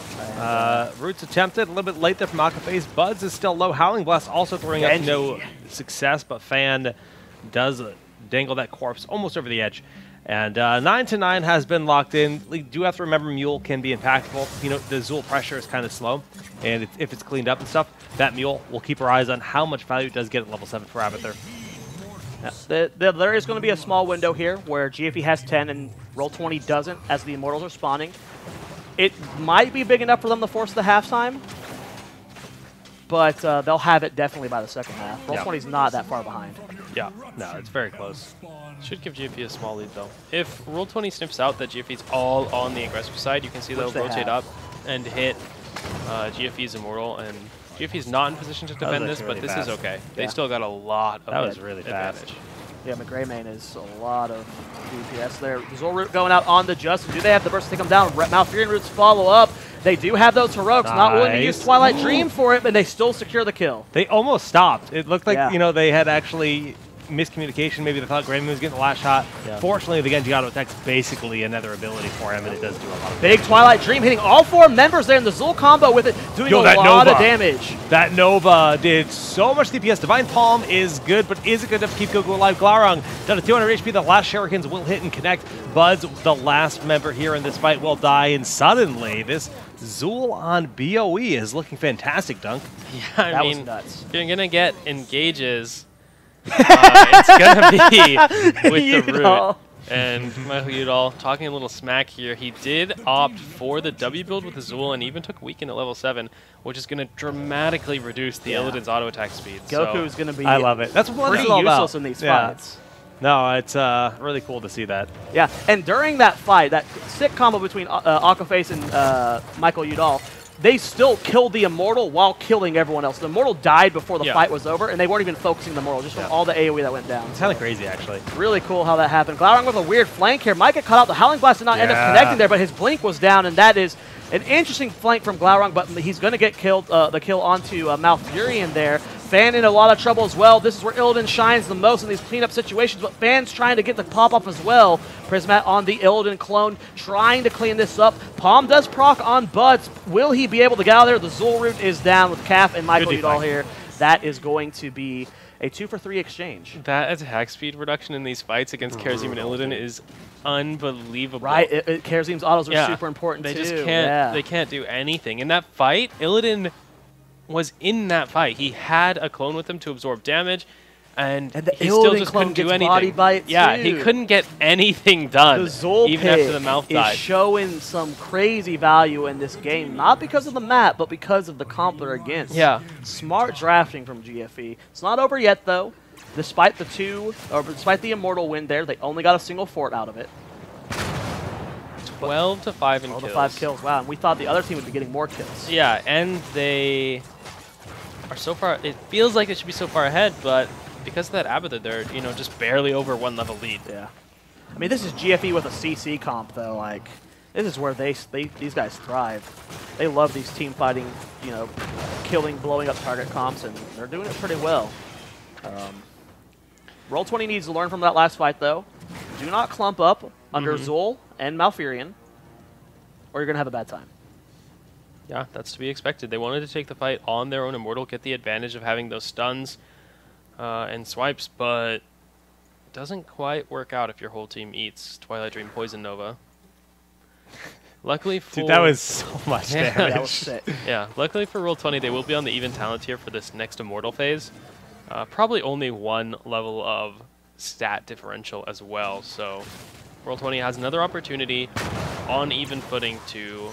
Speaker 3: Roots attempted a little bit late there from Akaface. Buds is still low. Howling Blast also throwing up no success, but Fan does dangle that corpse almost over the edge. And 9-9 has been locked in. You do have to remember Mule can be impactful. You know, the Zul pressure is kind of slow, and if it's cleaned up and stuff, that Mule will keep our eyes on how much value it does get at level 7 for Abathur.
Speaker 2: Yeah, there is going to be a small window here where GFE has 10 and Roll20 doesn't as the Immortals are spawning. It might be big enough for them to force the halftime, but they'll have it definitely by the second half. Roll20 is not that far behind.
Speaker 3: Yeah, no, it's very close.
Speaker 1: Should give GFE a small lead, though. If Roll20 sniffs out that GFE's all on the aggressive side, you can see they'll rotate up and hit GFE's Immortal, and GFE's not in position to defend this,
Speaker 3: really
Speaker 1: but this
Speaker 3: fast.
Speaker 1: is okay. They still got a lot of
Speaker 3: That was really
Speaker 1: advantage.
Speaker 3: fast.
Speaker 2: Yeah, McGraymane is a lot of DPS there. Zul Root going out on the Justin. Do they have the burst to take him down? Malfurion Roots follow up. They do have those heroics. Not willing to use Twilight Dream for it, but they still secure the kill.
Speaker 3: They almost stopped. It looked like, you know, they had actually miscommunication. Maybe they thought Grayman was getting the last shot.
Speaker 2: Yeah.
Speaker 3: Fortunately, the Genji auto attack's basically another ability for him, and it does do a lot of
Speaker 2: Big Twilight Dream hitting all 4 members there in the Zul combo with it, doing a lot of damage.
Speaker 3: That Nova did so much DPS. Divine Palm is good, but is it good enough to keep Goku alive? Glaurung down to 200 HP. The last Shurikens will hit and connect. Buds, the last member here in this fight, will die, and suddenly this Zul on BOE is looking fantastic, Dunk.
Speaker 1: Yeah, I mean,
Speaker 2: was nuts.
Speaker 1: You're going to get engages. It's going to be with the Root. And Michael Udall talking a little smack here. He did opt for the W build with the Zul and even took Weaken at level 7, which is going to dramatically reduce the Illidan's auto attack speed.
Speaker 2: Goku is going to be
Speaker 3: I love it. That's what
Speaker 2: pretty
Speaker 3: it's all about.
Speaker 2: useless in these fights.
Speaker 3: No, it's really cool to see that.
Speaker 2: Yeah, and during that fight, that sick combo between Aquaface and Michael Udall, they still killed the Immortal while killing everyone else. The Immortal died before the fight was over, and they weren't even focusing the Immortal, just from all the AoE that went down.
Speaker 3: It's kind of crazy, actually.
Speaker 2: Really cool how that happened. Glaurung with a weird flank here. Might get cut out. The Howling Blast did not end up connecting there, but his Blink was down, and that is an interesting flank from Glaurung, but he's going to get killed. The kill onto Malfurion there. Fan in a lot of trouble as well. This is where Illidan shines the most in these cleanup situations, but Fan's trying to get the pop off as well. Prismat on the Illidan clone, trying to clean this up. Palm does proc on Buds. Will he be able to get out of there? The Zul Root is down with Calf and Michael Udall here. That is going to be a 2-for-3 exchange.
Speaker 1: That attack speed reduction in these fights against Karazim and Illidan is unbelievable.
Speaker 2: Right, Karazim's autos are super important
Speaker 1: they
Speaker 2: too.
Speaker 1: Just can't. They can't do anything in that fight. Illidan was in that fight. He had a clone with him to absorb damage, and he still just couldn't do anything. Yeah, he couldn't get anything done,
Speaker 2: the Zul
Speaker 1: even after the mouth died.
Speaker 2: Is showing some crazy value in this game, not because of the map, but because of the comp they're against.
Speaker 1: Yeah.
Speaker 2: Smart drafting from GFE. It's not over yet, though. Despite despite the Immortal win there, they only got a single fort out of it.
Speaker 1: 12 to 5 in kills.
Speaker 2: 12 to 5 kills. Wow, and we thought the other team would be getting more kills.
Speaker 1: Yeah, and they are so far. It feels like they should be so far ahead, but because of that Abathur, they're just barely over 1 level lead.
Speaker 2: Yeah, I mean this is GFE with a CC comp though. Like this is where these guys thrive. They love these team fighting, killing, blowing up target comps, and they're doing it pretty well. Roll20 needs to learn from that last fight though. Do not clump up under Zul and Malfurion, or you're gonna have a bad time.
Speaker 1: Yeah, that's to be expected. They wanted to take the fight on their own Immortal, get the advantage of having those stuns and swipes, but it doesn't quite work out if your whole team eats Twilight Dream Poison Nova. Luckily for...
Speaker 3: Dude, that was so much damage.
Speaker 2: That was sick.
Speaker 1: Yeah, luckily for Roll20, they will be on the even talent tier for this next Immortal phase. Probably only 1 level of stat differential as well, so Roll20 has another opportunity on even footing to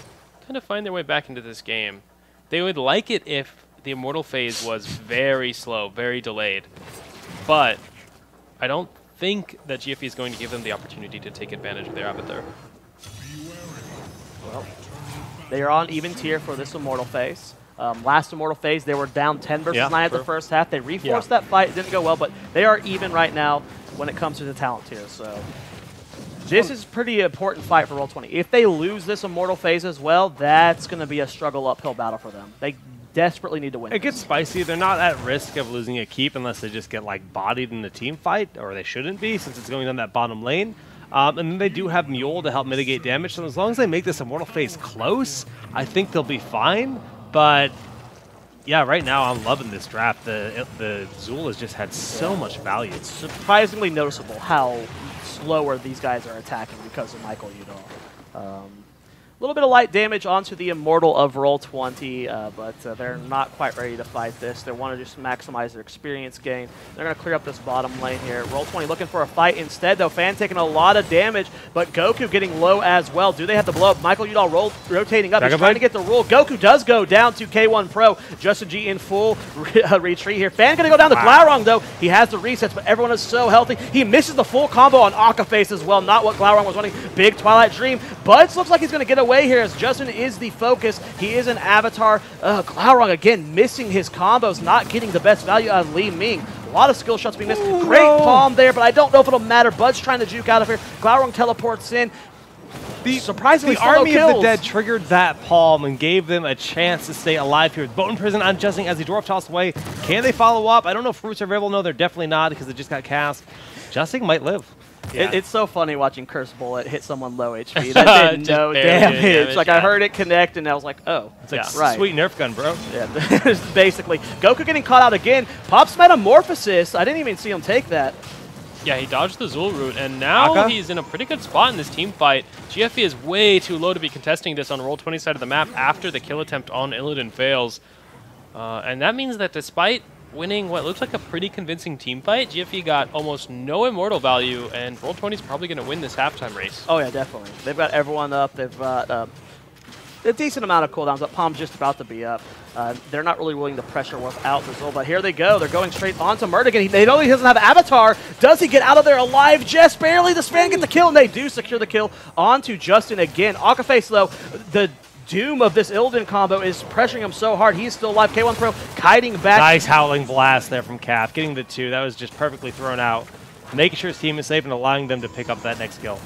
Speaker 1: kind of find their way back into this game. They would like it if the Immortal phase was very slow, very delayed, but I don't think that GFE is going to give them the opportunity to take advantage of their Abathur.
Speaker 2: Well, they are on even tier for this Immortal phase. Last Immortal phase, they were down 10 versus 9 at the first half. They reforced that fight. It didn't go well, but they are even right now when it comes to the talent tier. So this is a pretty important fight for Roll20. If they lose this Immortal phase as well, that's going to be a struggle uphill battle for them. They desperately need to win.
Speaker 3: It gets spicy. They're not at risk of losing a keep unless they just get bodied in a team fight, or they shouldn't be since it's going down that bottom lane. And then they do have Mule to help mitigate damage. So as long as they make this Immortal phase close, I think they'll be fine. But yeah, right now I'm loving this draft. The Zul has just had so much value.
Speaker 2: It's surprisingly noticeable how slower these guys are attacking because of Michael Udall. little bit of light damage onto the Immortal of Roll20, but they're not quite ready to fight this. They want to just maximize their experience gain. They're going to clear up this bottom lane here. Roll20 looking for a fight instead, though. Fan taking a lot of damage, but Goku getting low as well. Do they have to blow up? Michael Udall rotating up. He's trying to get the rule. Goku does go down to K1 Pro. Justin G in full retreat here. Fan going to go down to Glaurung, though. He has the resets, but everyone is so healthy. He misses the full combo on Akaface as well. Not what Glaurung was wanting. Big Twilight Dream. Buds looks like he's going to get away here as Justin is the focus. He is an avatar. Glaurung again missing his combos, not getting the best value out of Li Ming. A lot of skill shots being missed. Great palm there, but I don't know if it'll matter. Bud's trying to juke out of here. Glaurung teleports in. Surprisingly,
Speaker 3: the Army of the Dead triggered that palm and gave them a chance to stay alive here. Bone Prison on Justin as the dwarf tossed away. Can they follow up? I don't know if Fruits are available. No, they're definitely not because they just got cast. Justin might live.
Speaker 2: Yeah. It's so funny watching Curse Bullet hit someone low HP. That did no damage. Like, I heard it connect, and I was like, oh.
Speaker 3: It's like sweet Nerf gun, bro.
Speaker 2: Yeah, basically. Goku getting caught out again. Pops Metamorphosis. I didn't even see him take that.
Speaker 1: Yeah, he dodged the Zul route, and now he's in a pretty good spot in this team fight. GFE is way too low to be contesting this on Roll20 side of the map after the kill attempt on Illidan fails. And that means that despite winning what looks like a pretty convincing team fight, GFE got almost no immortal value, and Roll20 is probably going to win this halftime race.
Speaker 2: Oh, yeah, definitely. They've got everyone up. They've got a decent amount of cooldowns, but Palm's just about to be up. They're not really willing to pressure without the Zul, but here they go. They're going straight onto Murdigan. They know he doesn't have Avatar. Does he get out of there alive? Just barely. The Span get the kill, and they do secure the kill onto Justin again. Akaface, though, the doom of this Illidan combo is pressuring him so hard. He's still alive. K1 Pro kiting back.
Speaker 3: Nice Howling Blast there from Calf. Getting the 2. That was just perfectly thrown out. Making sure his team is safe and allowing them to pick up that next kill.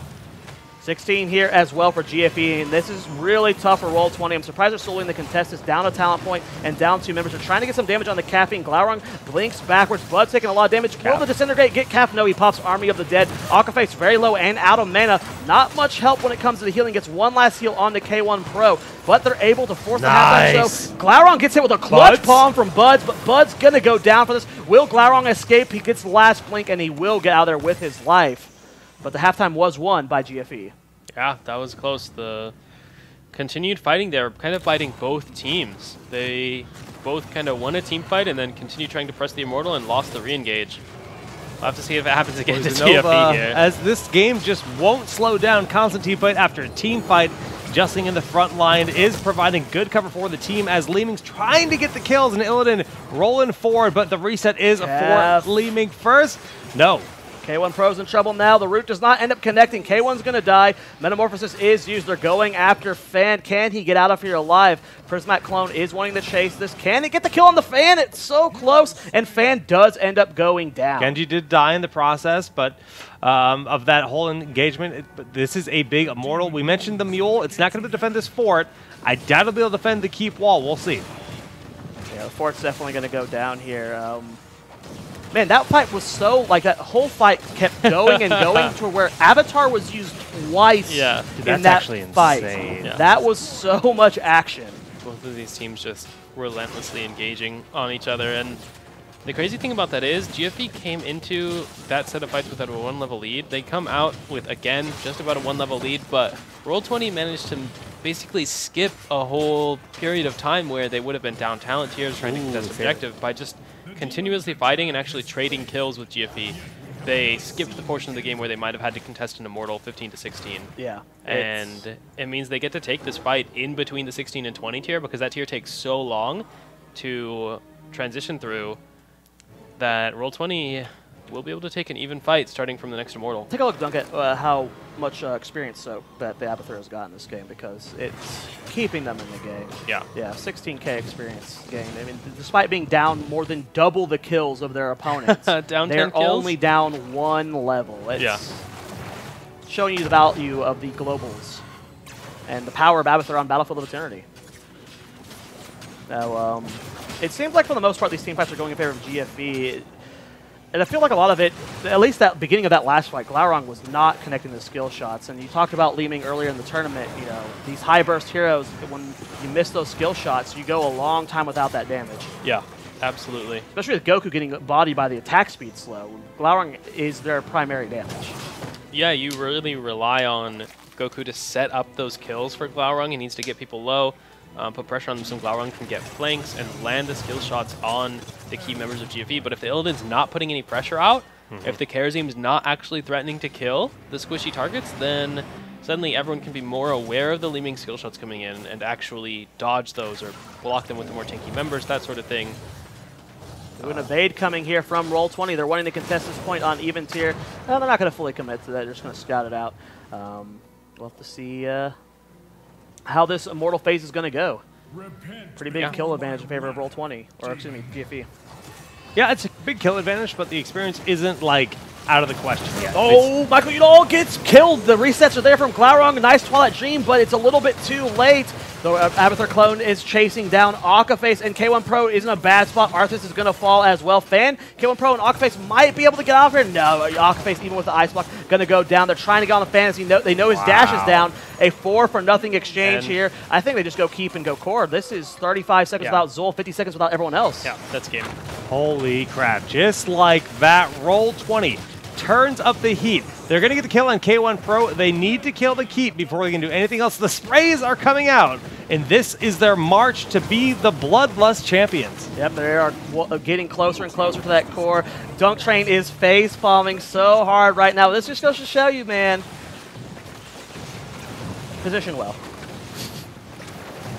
Speaker 2: 16 here as well for GFE, and this is really tough for Roll20. I'm surprised they're still in the contest. It's down a talent point and down 2 members. They're trying to get some damage on the Caffeine. Glaurung blinks backwards. Bud's taking a lot of damage. Will the Disintegrate get Caff? No, he pops Army of the Dead. Akaface very low and out of mana. Not much help when it comes to the healing. Gets one last heal on the K1 Pro, but they're able to force the half. So Glaurung gets hit with a clutch palm from Buds, but Bud's going to go down for this. Will Glaurung escape? He gets the last blink, and he will get out of there with his life. But the halftime was won by GFE.
Speaker 1: Yeah, that was close. The continued fighting there, kind of fighting both teams. They both kind of won a team fight and then continued trying to press the Immortal and lost the re-engage. We'll have to see if it happens again to GFE here.
Speaker 3: As this game just won't slow down. Constant team fight after a team fight. Justin in the front line is providing good cover for the team as Li Ming's trying to get the kills and Illidan rolling forward, but the reset is for Li Ming first. No.
Speaker 2: K1 Pro's in trouble now. The root does not end up connecting. K1's going to die. Metamorphosis is used. They're going after Fan. Can he get out of here alive? Prismatic Clone is wanting to chase this. Can he get the kill on the Fan? It's so close, and Fan does end up going down.
Speaker 3: Genji did die in the process, but of that whole engagement, but this is a big Immortal. We mentioned the Mule. It's not going to defend this fort. I doubt it'll be able to defend the keep wall. We'll see.
Speaker 2: Yeah, the fort's definitely going to go down here. Man, that fight was so, like, that whole fight kept going and going to where Avatar was used twice in that
Speaker 3: actually
Speaker 2: fight.
Speaker 3: Insane.
Speaker 2: Yeah. That was so much action.
Speaker 1: Both of these teams just relentlessly engaging on each other. And the crazy thing about that is GFE came into that set of fights with a 1-level lead. They come out with, again, just about a 1-level lead, but Roll20 managed to basically skip a whole period of time where they would have been down talent tiers trying to contest objective by just continuously fighting and actually trading kills with GFE. They skipped the portion of the game where they might have had to contest an Immortal 15 to 16.
Speaker 2: Yeah.
Speaker 1: And it means they get to take this fight in between the 16 and 20 tier because that tier takes so long to transition through that Roll20 will be able to take an even fight starting from the next Immortal.
Speaker 2: Take a look, Dunk, at how much experience that the Abathur has got in this game because it's keeping them in the game.
Speaker 1: Yeah.
Speaker 2: Yeah, 16K experience gain. I mean, despite being down more than double the kills of their opponents,
Speaker 1: down
Speaker 2: they're
Speaker 1: 10 kills?
Speaker 2: only down 1 level. It's showing you the value of the globals and the power of Abathur on Battlefield of Eternity. Now, it seems like for the most part these team fights are going in favor of GFE. And I feel like a lot of it, at least that beginning of that last fight, Glaurung was not connecting the skill shots. And you talked about Li Ming earlier in the tournament, you know, these high burst heroes, when you miss those skill shots, you go a long time without that damage.
Speaker 1: Yeah, absolutely.
Speaker 2: Especially with Goku getting bodied by the attack speed slow. Glaurung is their primary damage.
Speaker 1: Yeah, you really rely on Goku to set up those kills for Glaurung. He needs to get people low, put pressure on them so Glaurung can get flanks and land the skill shots on the key members of GFE. But if the Illidan's not putting any pressure out, if the Kharazim's not actually threatening to kill the squishy targets, then suddenly everyone can be more aware of the Li Ming skill shots coming in and actually dodge those or block them with the more tanky members, that sort of thing.
Speaker 2: An evade coming here from Roll20. They're wanting to contest this point on even tier. Well, they're not going to fully commit to that. They're just going to scout it out. We'll have to see how this Immortal phase is going to go. Pretty big kill advantage in favor of Roll20, or excuse me, GFE.
Speaker 3: Yeah, it's a big kill advantage, but the experience isn't, like, out of the question yet.
Speaker 2: Oh, Michael Udall gets killed. The resets are there from Glaurung. Nice Twilight Dream, but it's a little bit too late. The Abathur clone is chasing down Akaface, and K1 Pro is in a bad spot. Arthas is going to fall as well. Fan, K1 Pro and Akaface might be able to get out of here. No, Akaface, even with the Ice Block, going to go down. They're trying to get on the Fantasy. They know his dash is down. A 4-for-nothing exchange here. I think they just go keep and go core. This is 35 seconds without Zul, 50 seconds without everyone else.
Speaker 1: Yeah, that's game.
Speaker 3: Holy crap. Just like that, Roll20 turns up the heat. They're going to get the kill on K1 Pro. They need to kill the keep before they can do anything else. The sprays are coming out, and this is their march to be the Bloodlust champions.
Speaker 2: Yep, they are getting closer and closer to that core. Dunk Train is face palming so hard right now. This just goes to show you, man. Position well.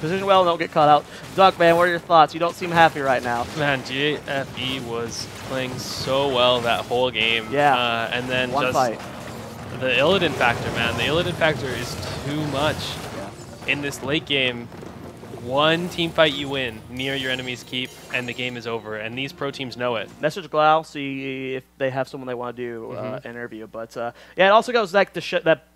Speaker 2: Position well and don't get caught out. Dunk, man, what are your thoughts? You don't seem happy right now.
Speaker 1: Man, GFE was playing so well that whole game.
Speaker 2: Yeah.
Speaker 1: And then
Speaker 2: One
Speaker 1: just
Speaker 2: fight.
Speaker 1: the Illidan factor, man. The Illidan factor is too much in this late game. One team fight you win near your enemy's keep, and the game is over. And these pro teams know it.
Speaker 2: Message Glau, see if they have someone they want to do an interview. But yeah, it also goes back to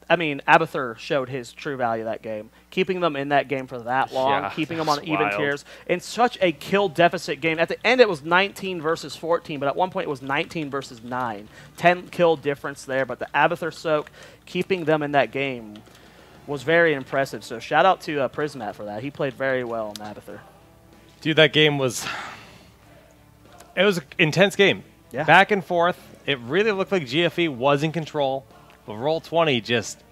Speaker 2: Abathur showed his true value that game, keeping them in that game for that long, keeping them on even tiers in such a kill deficit game. At the end, it was 19 versus 14, but at one point it was 19 versus 9, 10 kill difference there. But the Abathur soak, keeping them in that game, was very impressive. So shout out to Prismat for that. He played very well on Abathur.
Speaker 3: Dude, that game was... It was an intense game.
Speaker 2: Yeah.
Speaker 3: Back and forth. It really looked like GFE was in control, but Roll20 just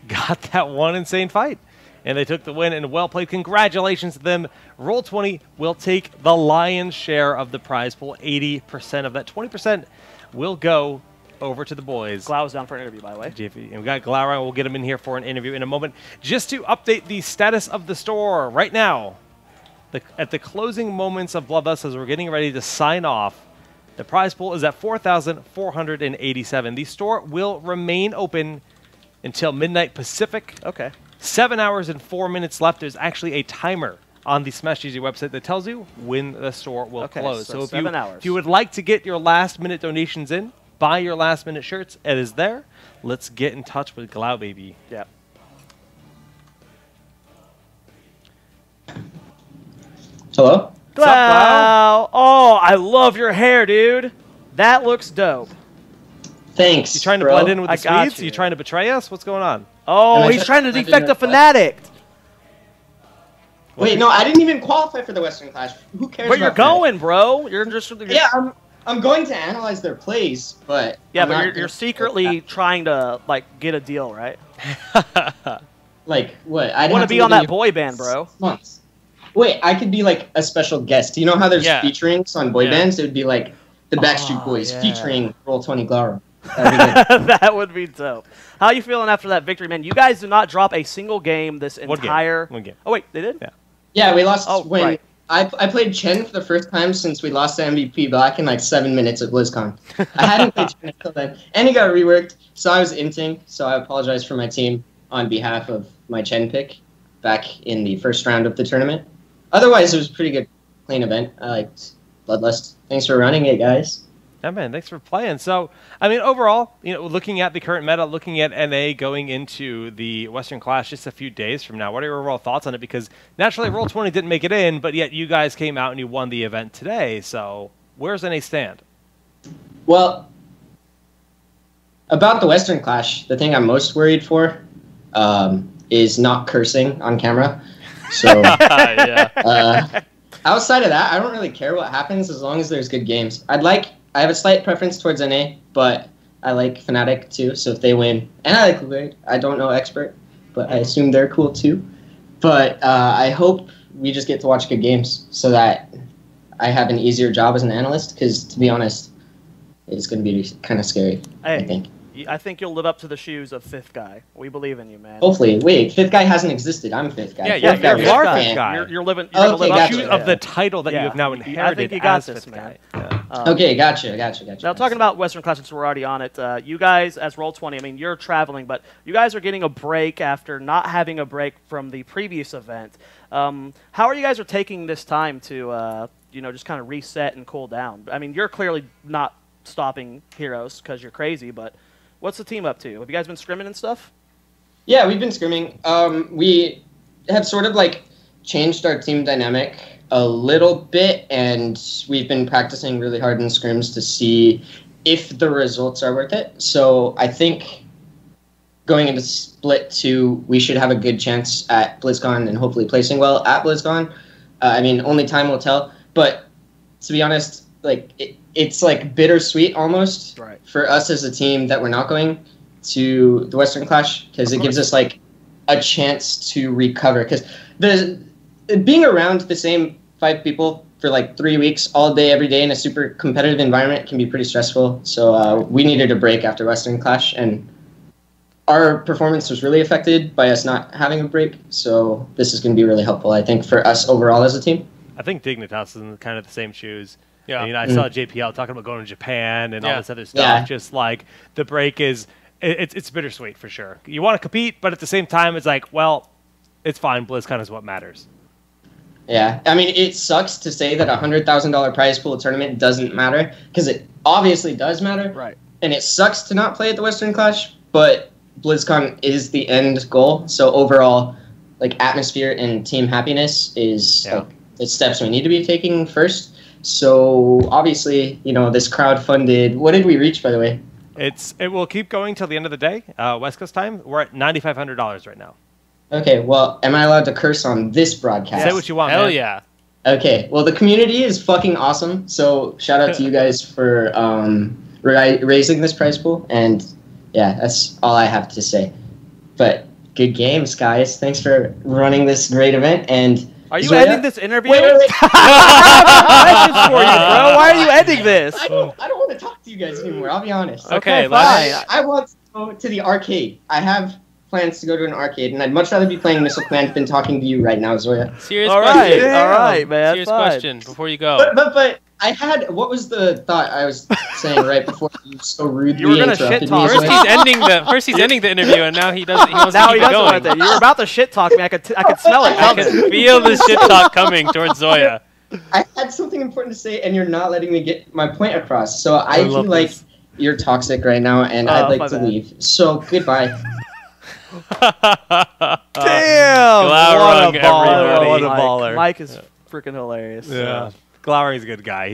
Speaker 3: got that one insane fight. And they took the win, and well played. Congratulations to them. Roll20 will take the lion's share of the prize pool. 80% of that. 20% will go over to the boys.
Speaker 2: Glau is down for an interview, by the way.
Speaker 3: GFE. And we got Glaurung. We'll get him in here for an interview in a moment. Just to update the status of the store right now, at the closing moments of Bloodlust, as we're getting ready to sign off, the prize pool is at 4,487. The store will remain open until midnight Pacific.
Speaker 2: Okay.
Speaker 3: 7 hours and 4 minutes left. There's actually a timer on the Smash GG website that tells you when the store will close.
Speaker 2: So
Speaker 3: if
Speaker 2: 7 hours.
Speaker 3: If you would like to get your last-minute donations in, buy your last-minute shirts. It is there. Let's get in touch with Glau, baby.
Speaker 2: Yeah.
Speaker 5: Hello?
Speaker 2: Glau! Oh, I love your hair, dude. That looks dope.
Speaker 5: Thanks,
Speaker 3: You trying to
Speaker 5: bro.
Speaker 3: blend in with
Speaker 2: I
Speaker 3: the
Speaker 2: got
Speaker 3: Swedes?
Speaker 2: you.
Speaker 3: You trying to betray us? What's going on?
Speaker 2: Oh, he's trying to defect the Fnatic.
Speaker 5: Wait, no, I didn't even qualify for the Western Clash. Who cares?
Speaker 2: But you're
Speaker 5: about that?
Speaker 2: going, bro. You're just...
Speaker 5: Yeah, I'm going to analyze their plays, but
Speaker 2: Yeah,
Speaker 5: I'm
Speaker 2: but
Speaker 5: not
Speaker 2: you're
Speaker 5: gonna-
Speaker 2: secretly trying to, like, get a deal, right?
Speaker 5: Like what?
Speaker 2: I want to be on that boy band, bro.
Speaker 5: Months. Wait, I could be like a special guest. You know how there's
Speaker 1: Yeah.
Speaker 5: featurings on boy bands? It would be like the Backstreet
Speaker 2: Oh,
Speaker 5: Boys
Speaker 2: yeah.
Speaker 5: featuring Roll20 Glaurung. That'd be good.
Speaker 2: That would be dope. How are you feeling after that victory, man? You guys do not drop a single game this entire...
Speaker 3: One game.
Speaker 2: Oh, wait, they did?
Speaker 3: Yeah.
Speaker 5: Yeah, we lost
Speaker 2: Oh,
Speaker 5: when
Speaker 2: right.
Speaker 5: I played Chen for the first time since we lost to MVP back in like 7 minutes at BlizzCon. I hadn't played Chen until then, and he got reworked, so I was inting. So I apologize for my team on behalf of my Chen pick back in the first round of the tournament. Otherwise, it was a pretty good, clean event. I liked Bloodlust. Thanks for running it, guys.
Speaker 3: Yeah, man, thanks for playing. So, I mean, overall, looking at the current meta, looking at NA going into the Western Clash just a few days from now, what are your overall thoughts on it? Because naturally, Roll20 didn't make it in, but yet you guys came out and you won the event today. So, where's NA stand?
Speaker 5: Well, about the Western Clash, the thing I'm most worried for is not cursing on camera. So, outside of that, I don't really care what happens as long as there's good games. I have a slight preference towards NA, but I like Fnatic too, so if they win, and I like Lurid, I don't know Expert, but I assume they're cool too. But I hope we just get to watch good games so that I have an easier job as an analyst, because to be honest, it's going to be kind of scary,
Speaker 2: Hey,
Speaker 5: I think.
Speaker 2: I think you'll live up to the shoes of Fifth Guy. We believe in you, man.
Speaker 5: Hopefully. Wait, Fifth Guy hasn't existed. I'm Fifth Guy.
Speaker 3: Yeah,
Speaker 5: Fifth Guy
Speaker 3: you
Speaker 5: was
Speaker 3: are
Speaker 5: fan.
Speaker 3: Fifth Guy.
Speaker 2: You're living. You're gonna
Speaker 5: Okay,
Speaker 2: live up
Speaker 5: gotcha.
Speaker 2: to it.
Speaker 3: Of the title that you
Speaker 2: Yeah.
Speaker 3: have now
Speaker 2: I think
Speaker 3: inherited
Speaker 2: you got
Speaker 3: as
Speaker 2: this,
Speaker 3: Fifth
Speaker 2: man.
Speaker 3: Guy. Yeah.
Speaker 5: Okay, gotcha.
Speaker 2: Now, talking about Western Clash, since we're already on it, you guys, as Roll20, I mean, you're traveling, but you guys are getting a break after not having a break from the previous event. How are you guys are taking this time to, just kind of reset and cool down? I mean, you're clearly not stopping Heroes because you're crazy, but what's the team up to? Have you guys been scrimming and stuff?
Speaker 5: Yeah, we've been scrimming. We have sort of like changed our team dynamic a little bit, and we've been practicing really hard in scrims to see if the results are worth it. So I think going into Split 2, we should have a good chance at BlizzCon and hopefully placing well at BlizzCon. I mean, only time will tell. But to be honest, like it's like bittersweet almost for us as a team that we're not going to the Western Clash, because it gives us like a chance to recover. Because being around the same 5 people for like 3 weeks, all day, every day in a super competitive environment can be pretty stressful. So we needed a break after Western Clash, and our performance was really affected by us not having a break. So this is going to be really helpful, I think, for us overall as a team.
Speaker 3: I think Dignitas is in kind of the same shoes.
Speaker 1: Yeah.
Speaker 3: I mean, I saw JPL talking about going to Japan and all this other stuff.
Speaker 5: Yeah.
Speaker 3: Just like the break is, it's bittersweet for sure. You want to compete, but at the same time, it's like, well, it's fine. BlizzCon is what matters.
Speaker 5: Yeah, I mean, it sucks to say that a $100,000 prize pool tournament doesn't matter, because it obviously does matter.
Speaker 2: Right.
Speaker 5: And it sucks to not play at the Western Clash, but BlizzCon is the end goal. So overall, like, atmosphere and team happiness is like the steps we need to be taking first. So obviously, this crowd-funded. What did we reach, by the way?
Speaker 3: It will keep going till the end of the day, West Coast time. We're at $9,500 right now.
Speaker 5: Okay, well, am I allowed to curse on this broadcast?
Speaker 3: Say what you want,
Speaker 1: Hell
Speaker 3: man.
Speaker 1: yeah.
Speaker 5: Okay, well, the community is fucking awesome. So shout out to you guys for raising this prize pool. And yeah, that's all I have to say. But good games, guys. Thanks for running this great event. And
Speaker 2: Are you
Speaker 5: Zoya?
Speaker 2: ending this interview?
Speaker 5: Wait.
Speaker 2: I have questions for you, bro. Why are you ending this?
Speaker 5: I don't want to talk to you guys anymore. I'll be honest.
Speaker 1: Okay,
Speaker 2: fine.
Speaker 5: I want to go to the arcade. I have plans to go to an arcade, and I'd much rather be playing Missile Command than talking to you right now, Zoya.
Speaker 1: Serious
Speaker 2: All
Speaker 1: question.
Speaker 2: right, all right, man.
Speaker 1: Serious
Speaker 2: fine.
Speaker 1: question before you go.
Speaker 5: But I had, what was the thought I was saying right before you so rudely
Speaker 2: You were gonna
Speaker 5: interrupted
Speaker 2: shit
Speaker 5: me?
Speaker 2: talk.
Speaker 5: Zoya?
Speaker 1: First he's ending the interview, and now he doesn't. He wants
Speaker 2: Now
Speaker 1: to
Speaker 2: he
Speaker 1: keep it
Speaker 2: doesn't
Speaker 1: going.
Speaker 2: want that. You were about to shit talk me. I could smell it
Speaker 1: I
Speaker 2: coming.
Speaker 1: can feel the shit talk coming towards Zoya.
Speaker 5: I had something important to say, and you're not letting me get my point across. So I feel
Speaker 3: love
Speaker 5: like
Speaker 3: this.
Speaker 5: you're toxic right now, and
Speaker 2: Oh,
Speaker 5: I'd
Speaker 2: my
Speaker 5: like to
Speaker 2: bad.
Speaker 5: leave. So goodbye.
Speaker 2: Damn!
Speaker 1: Glowering,
Speaker 3: everybody. What a
Speaker 2: Mike.
Speaker 3: baller.
Speaker 2: Mike is freaking hilarious.
Speaker 3: Yeah. Glowery's a good guy.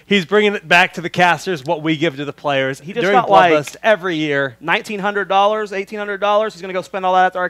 Speaker 3: He's bringing it back to the casters what we give to the players.
Speaker 2: He just
Speaker 3: during
Speaker 2: got, like,
Speaker 3: Bloodlust every year.
Speaker 2: $1,900, $1,800. He's gonna go spend all that at the arcade.